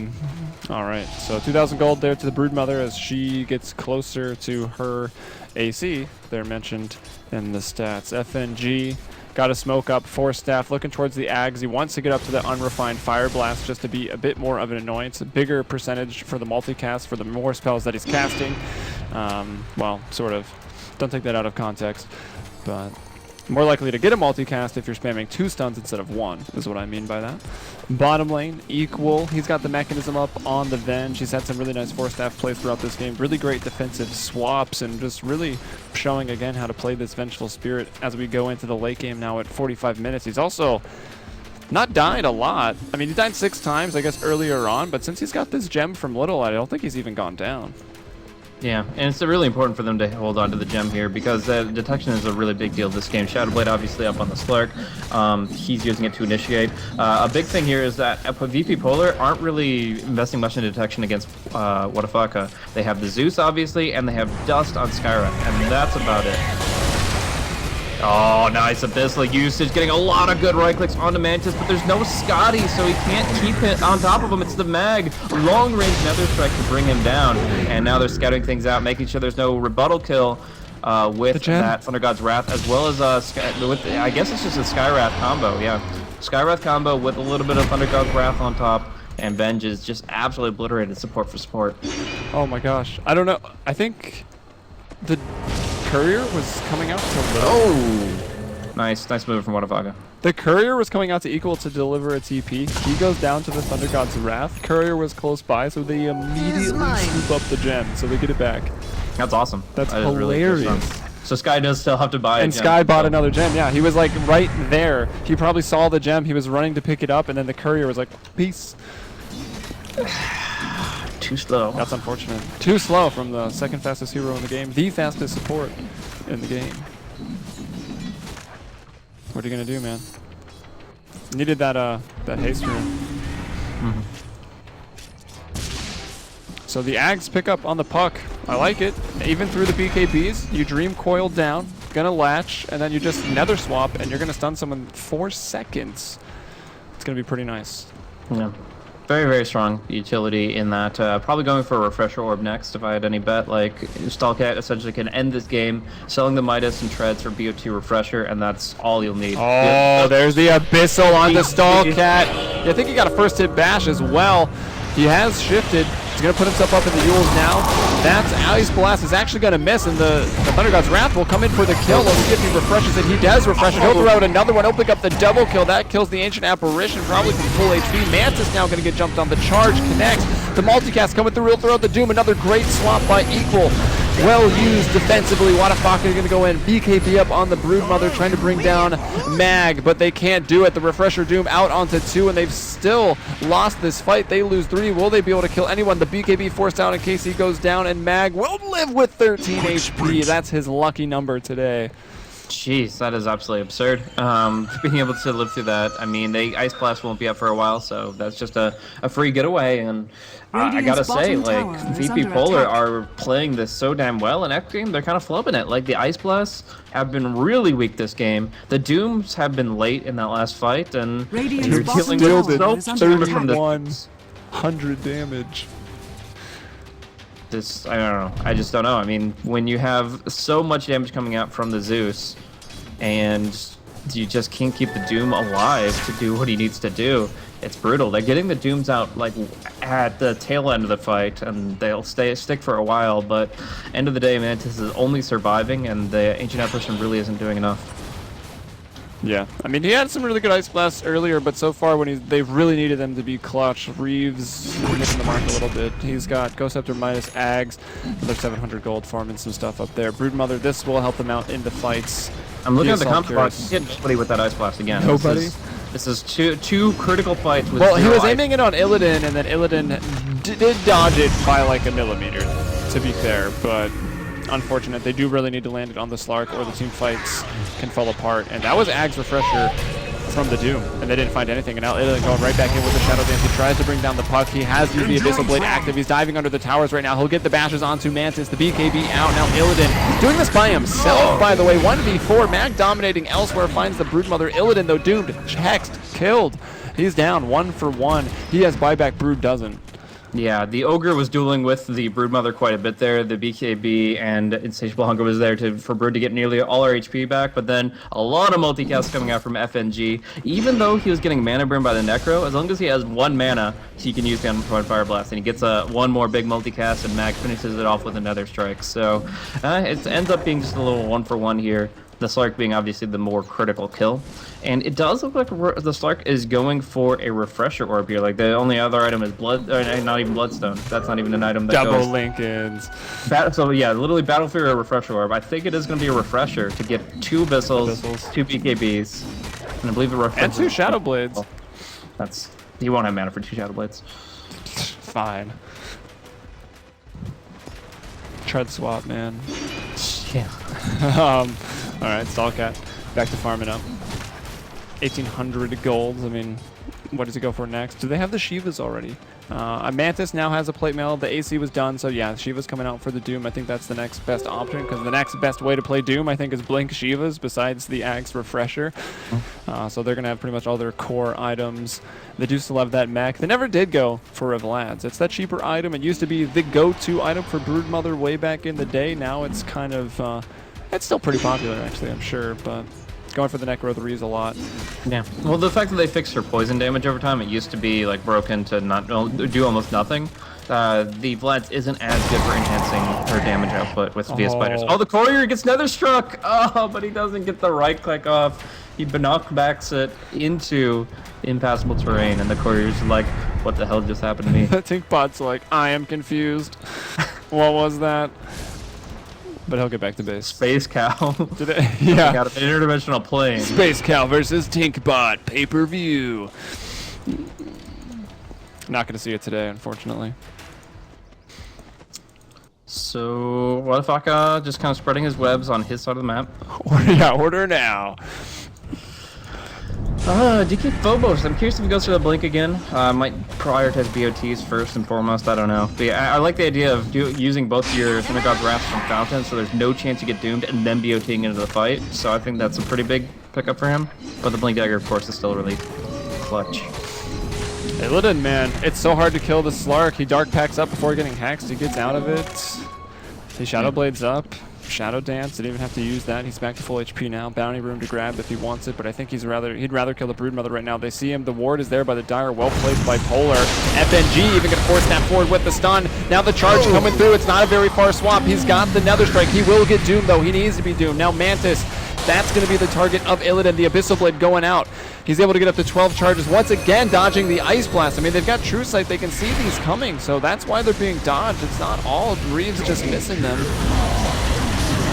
right, so 2,000 gold there to the Broodmother as she gets closer to her AC. They're mentioned in the stats. FNG got a smoke up, Force Staff looking towards the Ags. He wants to get up to the unrefined Fire Blast just to be a bit more of an annoyance. A bigger percentage for the multicast, for the more spells that he's casting. Well, sort of. Don't take that out of context, but more likely to get a multicast if you're spamming 2 stuns instead of 1, is what I mean by that. Bottom lane, Equal. He's got the mechanism up on the Venge. He's had some really nice Force Staff plays throughout this game. Really great defensive swaps and just really showing again how to play this Vengeful Spirit as we go into the late game now at 45 minutes. He's also not died a lot. I mean, he died 6 times, I guess, earlier on, but since he's got this gem from Little, I don't think he's even gone down. Yeah, and it's really important for them to hold on to the gem here because detection is a really big deal this game. Shadowblade obviously up on the Slark. He's using it to initiate. A big thing here is that VP Polar aren't really investing much in detection against Wadafaka. They have the Zeus, obviously, and they have Dust on Skyra, and that's about it. Oh, nice Abyssal usage, getting a lot of good right clicks onto Mantis, but there's no Scotty, so he can't keep it on top of him. It's the Mag, long range Nether Strike to bring him down, and now they're scouting things out, making sure there's no rebuttal kill with that Thunder God's Wrath, as well as I guess it's just a Skywrath combo, yeah. Skywrath combo with a little bit of Thunder God's Wrath on top, and Venge is just absolutely obliterated support for support. Oh my gosh, I don't know. I think the Courier was coming out to Little. Oh! Nice move from Wadafaka. The Courier was coming out to Equal to deliver a TP. He goes down to the Thunder God's Wrath. Courier was close by, so they immediately swoop up the gem, so they get it back. That's awesome. That's hilarious. Really so Sky does still have to buy it. And Sky bought another gem, yeah. He was like right there. He probably saw the gem, he was running to pick it up, and then the Courier was like, peace. Too slow. That's unfortunate. Too slow from the second fastest hero in the game, the fastest support in the game. What are you gonna do, man? Needed that haste rune. So the Ags pick up on the puck. I like it. Even through the BKBs, you Dream Coil down, gonna latch, and then you just Nether Swap, and you're gonna stun someone 4 seconds. It's gonna be pretty nice. Yeah. Very, very strong utility in that. Probably going for a Refresher Orb next if I had any bet. Like, Stallcat essentially can end this game selling the Midas and Treads for BO2 Refresher, and that's all you'll need. Oh, there's the Abyssal on the Stallcat. Yeah, I think he got a first hit bash as well. He has shifted. He's going to put himself up in the Yules now. That's Ice Blast is actually going to miss, and the Thunder God's Wrath will come in for the kill. Let's see if he refreshes it. He does refresh it. He'll throw out another one. He'll pick up the double kill. That kills the Ancient Apparition, probably from full HP. Mantis now going to get jumped on. The charge connects. The multicast coming through. He'll throw out the Doom. Another great swap by Equal. Well used defensively. Wadafaka going to go in. BKB up on the Broodmother, trying to bring down Mag, but they can't do it. The Refresher Doom out onto 2, and they've still lost this fight. They lose 3. Will they be able to kill anyone? The BKB forced down in case he goes down, and Mag will live with 13 HP. That's his lucky number today. Jeez, that is absolutely absurd. Being able to live through that, I mean, the Ice Blast won't be up for a while, so that's just a free getaway, and I gotta say, like, VP Polar are playing this so damn well, and xGame, they're kind of flubbing it. Like, the Ice Blasts have been really weak this game. The Dooms have been late in that last fight, and you're dealing with so much from this. 100 damage. I don't know. I just don't know. I mean, when you have so much damage coming out from the Zeus, and you just can't keep the Doom alive to do what he needs to do, it's brutal. They're getting the Dooms out like at the tail end of the fight, and they'll stick for a while. But end of the day, Mantis is only surviving, and the Ancient Apparition really isn't doing enough. Yeah, I mean, he had some really good ice blasts earlier, but so far when they've really needed them to be clutch. Reeves missing the mark a little bit. He's got Ghost Scepter, Midas, Ags, another 700 gold farming some stuff up there. Broodmother, this will help them out in the fights. I'm looking at the comp box. He hit nobody with that ice blast again. Nobody? This is two critical fights with Well, he was ice. aiming it on Illidan, and then Illidan did dodge it by like a millimeter, to be fair, but unfortunate. They do really need to land it on the Slark or the team fights can fall apart. And that was Ag's refresher from the Doom, and they didn't find anything. And now Illidan going right back in with the Shadow Dance. He tries to bring down the puck. He has used the Abyssal Blade active. He's diving under the towers right now. He'll get the bashes onto Mantis. The BKB out. Now Illidan doing this by himself, by the way. 1v4. Mag dominating elsewhere. Finds the Broodmother. Illidan, though, doomed. Hexed. Killed. He's down 1 for 1. He has buyback. Brood doesn't. Yeah, the Ogre was dueling with the Broodmother quite a bit there. The BKB and Insatiable Hunger was there for Brood to get nearly all our HP back, but then a lot of multicasts coming out from FNG. Even though he was getting mana burn by the Necro, as long as he has 1 mana, he can use the Unemployed Fire Blast, and he gets one more big multicast, and Mag finishes it off with another strike. So it ends up being just a little 1 for 1 here. The Slark being obviously the more critical kill. And it does look like the Slark is going for a refresher orb here. Like, the only other item is blood, not even Bloodstone. That's not even an item that Double goes. Lincolns. So yeah, literally battle for a refresher orb. I think it is going to be a refresher to get 2 Abyssals, 2 BKBs, and I believe the refresher. And 2 Shadow Blades. He won't have mana for 2 Shadow Blades. Fine. Tread swap, man. Yeah. Alright, Stallcat. Back to farming up. 1,800 golds. I mean, what does he go for next? Do they have the Shivas already? Mantis now has a plate mail. The AC was done, so yeah, Shiva's coming out for the Doom. I think that's the next best option, because the next best way to play Doom, I think, is Blink Shivas, besides the Axe Refresher. So they're going to have pretty much all their core items. They do still have that mech. They never did go for Revelads. It's that cheaper item. It used to be the go-to item for Broodmother way back in the day. Now it's kind of... it's still pretty popular, actually, I'm sure, but... Going for the Necro 3s a lot. Yeah. Well, the fact that they fixed her poison damage over time, it used to be like broken to not do almost nothing. The Vlad's isn't as good for enhancing her damage output with via spiders. Oh, the courier gets nether struck. Oh, but he doesn't get the right click off. He knockbacks it into impassable terrain, and the courier's like, "What the hell just happened to me?" Tinkbot's like, "I am confused. What was that?" But he'll get back to base. Space Cow. Yeah. Got an interdimensional plane. Space Cow versus Tinkbot pay-per-view. Not going to see it today, unfortunately. So, what if Aka just kind of spreading his webs on his side of the map? Yeah, order now. DK Phobos. I'm curious if he goes for the blink again. Might prioritize BOTs first and foremost. I don't know. But yeah, I like the idea of using both your Synagogue Wraths from Fountain, so there's no chance you get doomed, and then BOTing into the fight. So I think that's a pretty big pickup for him. But the blink dagger, of course, is still really clutch. Illidan, man, it's so hard to kill the Slark. He dark packs up before getting hexed. He gets out of it. He Shadow Blades up. Shadow Dance, didn't even have to use that. He's back to full HP now. Bounty room to grab if he wants it, but I think he'd rather kill the Broodmother right now. They see him. The ward is there by the Dire. Well placed by Polar. FNG even gonna force that forward with the stun. Now the charge coming through. It's not a very far swap. He's got the Nether Strike. He will get doomed though. He needs to be doomed. Now Mantis, that's gonna be the target of Illidan. The Abyssal Blade going out. He's able to get up to 12 charges. Once again, dodging the Ice Blast. I mean, they've got True Sight. They can see these coming, so that's why they're being dodged. It's not all Reeves just missing them.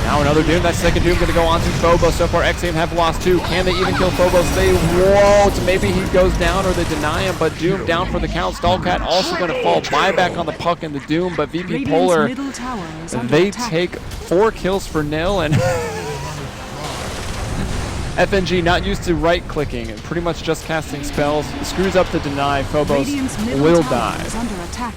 Now another Doom. That second Doom going to go on to Phobos. So far, xGame have lost 2. Can they even kill Phobos? They won't. Maybe he goes down or they deny him, but Doom down for the count. Stallcat also going to fall. Buyback on the puck and the Doom, but VP Polar, they take 4 kills for nil, and FNG not used to right-clicking and pretty much just casting spells. Screws up the deny. Phobos will die.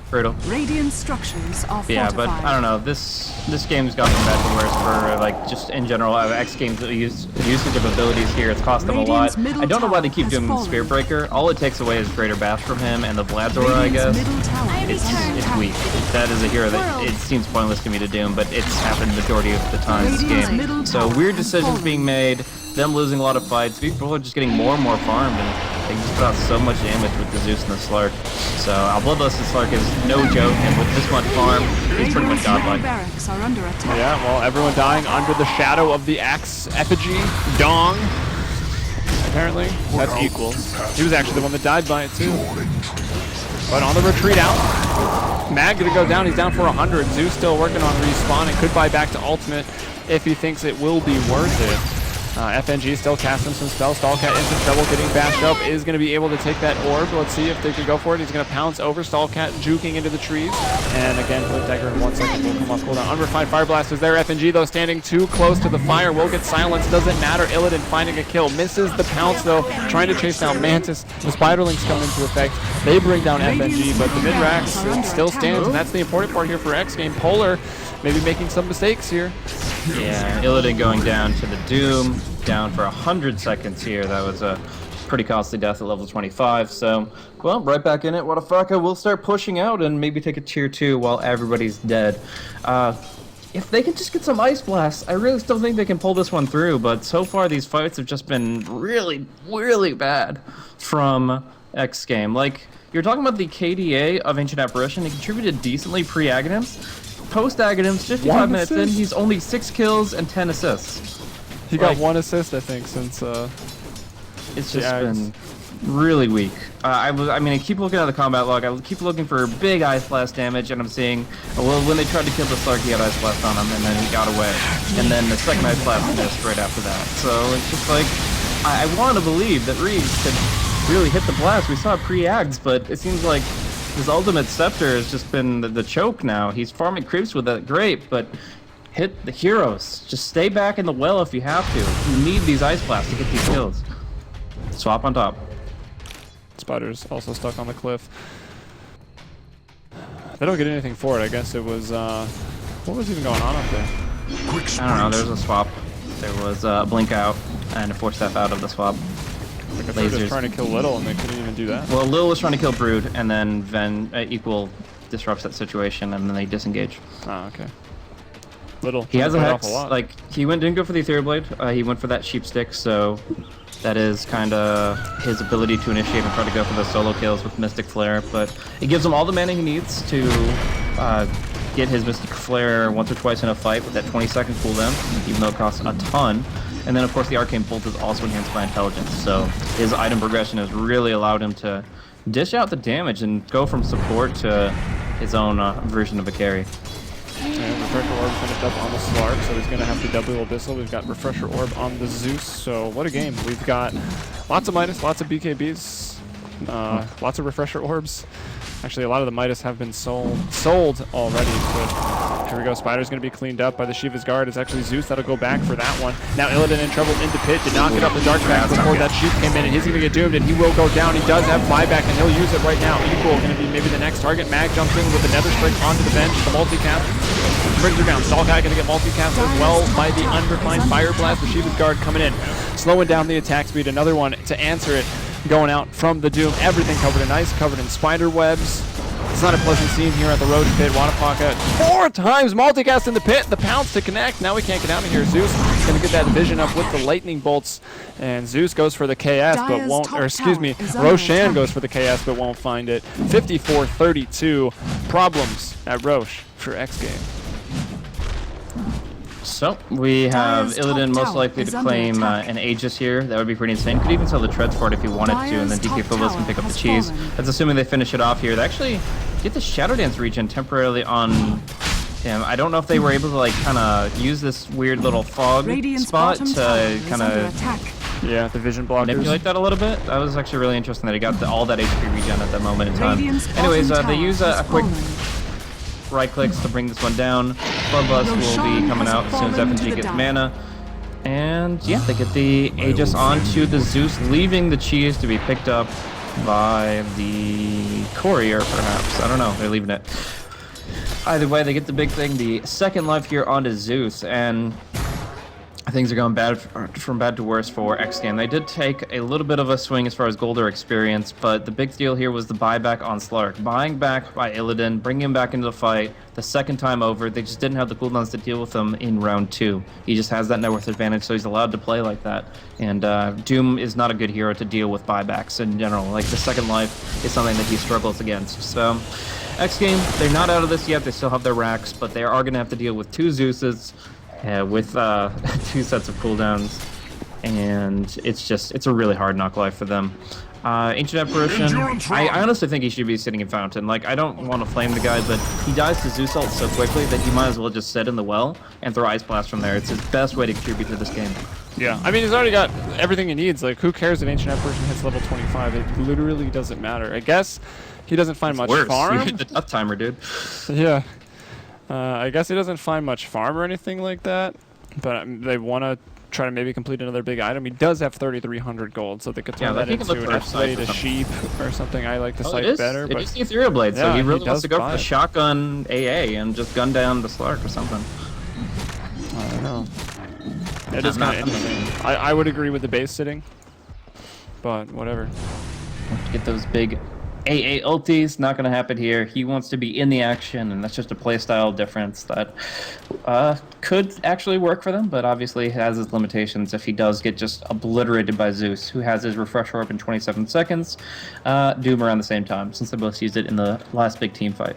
Brutal. Radiant structures are yeah, fortified. but I don't know. This game's gotten bad to worse for like just in general. xGame's usage of abilities here. It's cost them a lot. I don't know why they keep doing Spirit Breaker. All it takes away is Greater Bash from him and the Vlad's Aura, I guess. It's weak. That is a hero that it seems pointless to me to doom, but it's happened the majority of the time in this game. So weird decisions being made. Them losing a lot of fights. People are just getting more and more farmed, and they just put out so much damage with the Zeus and the Slark. So our Bloodlust and Slark is no joke, and with this much farm, he's pretty much godlike. Yeah, well, everyone dying under the shadow of the Axe effigy, Dong. apparently. That's equals. He was actually the one that died by it too. But on the retreat out, Mag gonna go down. He's down for 100. Zeus still working on respawn and could buy back to ultimate if he thinks it will be worth it. FNG still casting some spells. Stallcat in some trouble, getting bashed up. Is going to be able to take that orb. Let's see if they can go for it. He's going to pounce over Stallcat, juking into the trees. And again, Flip Dagger in 1 second will come off cooldown. Unrefined Fire Blast is there. FNG, though, standing too close to the fire. Will get silenced. Doesn't matter. Illidan finding a kill. Misses the pounce, though. Trying to chase down Mantis. The spiderlings come into effect. They bring down FNG, but the mid-rax still stands. And that's the important part here for xGame. Polar maybe making some mistakes here. Yeah, Illidan going down to the Doom, down for 100 seconds here. That was a pretty costly death at level 25. So, well, right back in it. Wadafaka will start pushing out and maybe take a tier 2 while everybody's dead. If they can just get some Ice Blasts, I really still think they can pull this one through. But so far, these fights have just been really, really bad from xGame. Like, you're talking about the KDA of Ancient Apparition. He contributed decently pre-Aghanims. Post-Aghanims, 55 minutes in, he's only 6 kills and 10 assists. He got 1 assist, I think, since it's just been really weak. I keep looking at the combat log. I keep looking for big Ice Blast damage, and I'm seeing, well, when they tried to kill the Slark, he had Ice Blast on him, and then he got away. And then the second Ice Blast missed right after that. So it's just like, I want to believe that Reeves could really hit the blast. We saw it pre-Ags, but it seems like his ultimate scepter has just been the choke now. He's farming creeps with it, great, but hit the heroes. Just stay back in the well if you have to. You need these Ice Blasts to get these kills. Swap on top. Spider's also stuck on the cliff. They don't get anything for it. I guess it was, what was even going on up there? I don't know, there was a swap. There was a blink out and a 4-step out of the swap. Like they were just trying to kill Little and they couldn't even do that. Well, Lull was trying to kill Brood, and then Ven Equal disrupts that situation, and then they disengage. Oh, okay. Little. He has a hex. Like, didn't go for the Ethereal Blade. He went for that sheep stick, so that is kind of his ability to initiate and try to go for the solo kills with Mystic Flare. But it gives him all the mana he needs to get his Mystic Flare once or twice in a fight with that 20-second cooldown, even though it costs a ton. And then, of course, the Arcane Bolt is also enhanced by intelligence, so his item progression has really allowed him to dish out the damage and go from support to his own version of a carry. And Refresher Orb finished up on the Slark, so he's going to have to double Abyssal. We've got Refresher Orb on the Zeus, so what a game. We've got lots of Midas, lots of BKBs, lots of Refresher Orbs. Actually, a lot of the Midas have been sold already, but here we go. Spider's going to be cleaned up by the Shiva's Guard. It's actually Zeus that'll go back for that one. Now Illidan in trouble into pit. Did not get up the Dark Path before that Sheep came in, and he's going to get doomed, and he will go down. He does have buyback, and he'll use it right now. Equal going to be maybe the next target. Mag jumps in with the Nether Strike onto the bench. The multicap brings her down. Stallcat going to get multicap as well by the Unrefined Fire Blast. The Shiva's Guard coming in, slowing down the attack speed. Another one to answer it. Going out from the Doom. Everything covered in ice, covered in spider webs. It's not a pleasant scene here at the Road Pit. Wadapaka 4 times multicast in the pit. The pounce to connect. Now we can't get out of here. Zeus is going to get that vision up with the lightning bolts. And Zeus goes for the KS, but won't, or excuse me, Roshan goes for the KS, but won't find it. 54-32. Problems at Roche for xGame. So, we have Illidan most likely to claim an Aegis here. That would be pretty insane. Could even sell the treads for it if he wanted to, and then DK Phobos can pick up the cheese. That's assuming they finish it off here. They actually get the Shadow Dance regen temporarily on him. I don't know if they were able to, like, kind of use this weird little fog spot to kind of... Yeah, the vision blockers. Manipulate that a little bit. That was actually really interesting that he got all that HP regen at that moment in time. Anyways, they use a quick... right clicks to bring this one down. Bloodlust will be coming out as soon as FNG gets mana. And yeah, they get the Aegis onto the Zeus, leaving the cheese to be picked up by the courier, perhaps. I don't know, they're leaving it. Either way, they get the big thing, the second life here onto Zeus, and things are going bad from bad to worse for xGame. They did take a little bit of a swing as far as gold or experience, but the big deal here was the buyback on Slark. Buying back by Illidan, bringing him back into the fight the second time over. They just didn't have the cooldowns to deal with him in round 2. He just has that net worth advantage, so he's allowed to play like that. And Doom is not a good hero to deal with buybacks in general. Like, the second life is something that he struggles against. So, xGame, they're not out of this yet. They still have their racks, but they are going to have to deal with 2 Zeuses. With 2 sets of cooldowns, and it's a really hard knock life for them. Ancient Apparition, I honestly think he should be sitting in Fountain. Like, I don't want to flame the guy, but he dies to Zeus ult so quickly that he might as well just sit in the well and throw Ice Blast from there. It's his best way to contribute to this game. Yeah, I mean, he's already got everything he needs. Like, who cares if Ancient Apparition hits level 25? It literally doesn't matter. I guess he doesn't find much farm. You're the tough timer, dude. Yeah. I guess he doesn't find much farm or anything like that, but they want to try to maybe complete another big item. He does have 3,300 gold, so they could turn that into an F-Blade, a sheep, or something. I like the site better. It but is the Ethereal Blade, so yeah, he really wants to go for the it. shotgun AA and just gun down the Slark or something. I don't know. It is kind of interesting. I would agree with the base sitting, but whatever. Get those big AA ultis, not going to happen here. He wants to be in the action, and that's just a playstyle difference that could actually work for them, but obviously has its limitations if he does get just obliterated by Zeus, who has his refresher up in 27 seconds, Doom around the same time, since they both used it in the last big team fight.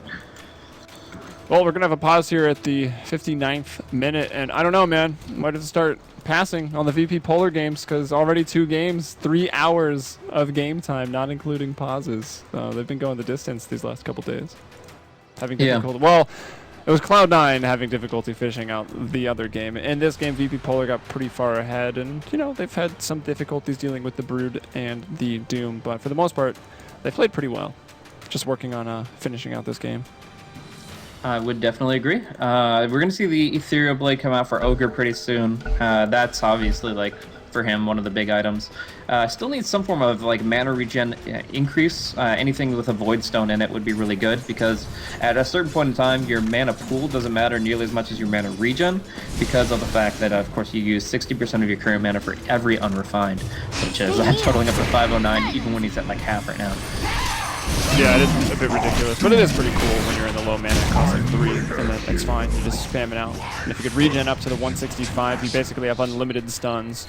Well, we're going to have a pause here at the 59th minute, and I don't know, man. Might have to start passing on the VP Polar games, because already 2 games, 3 hours of game time, not including pauses. They've been going the distance these last couple days. Having difficulty. Yeah. Well, it was Cloud9 having difficulty finishing out the other game. In this game, VP Polar got pretty far ahead, and, you know, they've had some difficulties dealing with the Brood and the Doom, but for the most part, they played pretty well. Just working on finishing out this game. I would definitely agree. We're going to see the Ethereal Blade come out for Ogre pretty soon. That's obviously, like, for him, one of the big items. Still needs some form of, like, mana regen increase. Anything with a Void Stone in it would be really good, because at a certain point in time, your mana pool doesn't matter nearly as much as your mana regen, because of the fact that, of course, you use 60% of your current mana for every unrefined, which is totaling up to 509, even when he's at, like, half right now. Yeah, it is a bit ridiculous, but it is pretty cool when you're in the low mana, it costs like 3, and that's fine. You just spam it out. And if you could regen up to the 165, you basically have unlimited stuns.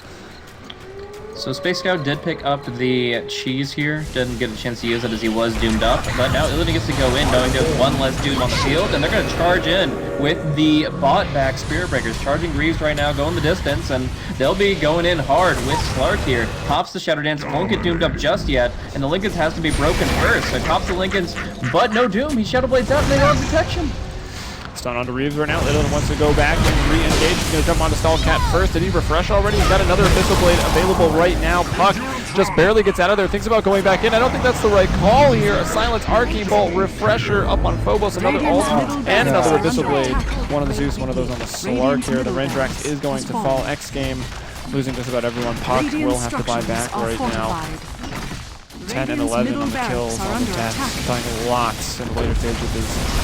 So Space Scout did pick up the cheese here, didn't get a chance to use it as he was doomed up, but now Illidan gets to go in knowing there's one less Doom on the field, and they're going to charge in with the bot back Spirit Breakers, charging Greaves right now, going the distance, and they'll be going in hard with Slark here. Pops the Shadow Dance, won't get doomed up just yet, and the Lincolns has to be broken first, so pops the Lincolns, but no Doom, he Shadow Blades out, and they don't have protection. Stun onto Reeves right now. Illidan wants to go back and re-engage. He's going to jump onto Stallcat first. Did he refresh already? He's got another Abyssal Blade available right now. Puck just barely gets out of there. Thinks about going back in. I don't think that's the right call here. A Silence Arcane Bolt refresher up on Phobos. Another ult and another Abyssal Blade. One on the Zeus, one of those on the Slark here. The Randrax is going to fall. xGame losing just about everyone. Puck will have to buy back right now. 10 and 11 on the kills on the test, dying lots in the later stages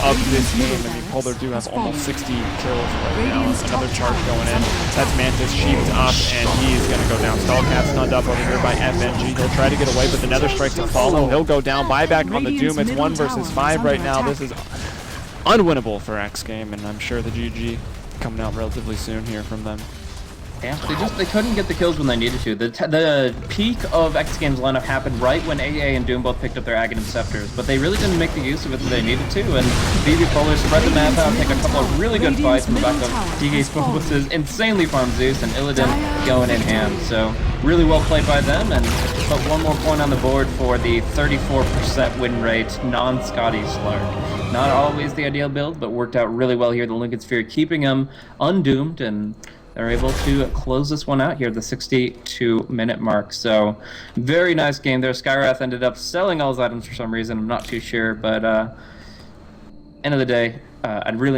of this game. I mean, Polar do have almost 60 kills right now. Another charge going in. That's Mantis sheeped up, and he's going to go down. Stallcat stunned up over here by FNG. He'll try to get away, but the Nether Strike to follow. He'll go down. Buyback on the Doom. It's 1 versus 5 right now. This is unwinnable for xGame, and I'm sure the GG coming out relatively soon here from them. Yeah, they couldn't get the kills when they needed to. The peak of xGame's lineup happened right when AA and Doom both picked up their Aghanim Scepters, but they really didn't make the use of it that they needed to, and VP Polar spread the map out, take a couple of really good fights in the back of DK's Phobos' insanely farmed Zeus, and Illidan going in hand. So really well played by them, and put one more point on the board for the 34% win rate, non-Scotty Slark. Not always the ideal build, but worked out really well here. The Lincoln Sphere keeping him undoomed, and they're able to close this one out here at the 62-minute mark. So, very nice game there. Skywrath ended up selling all his items for some reason. I'm not too sure, but end of the day, I'd really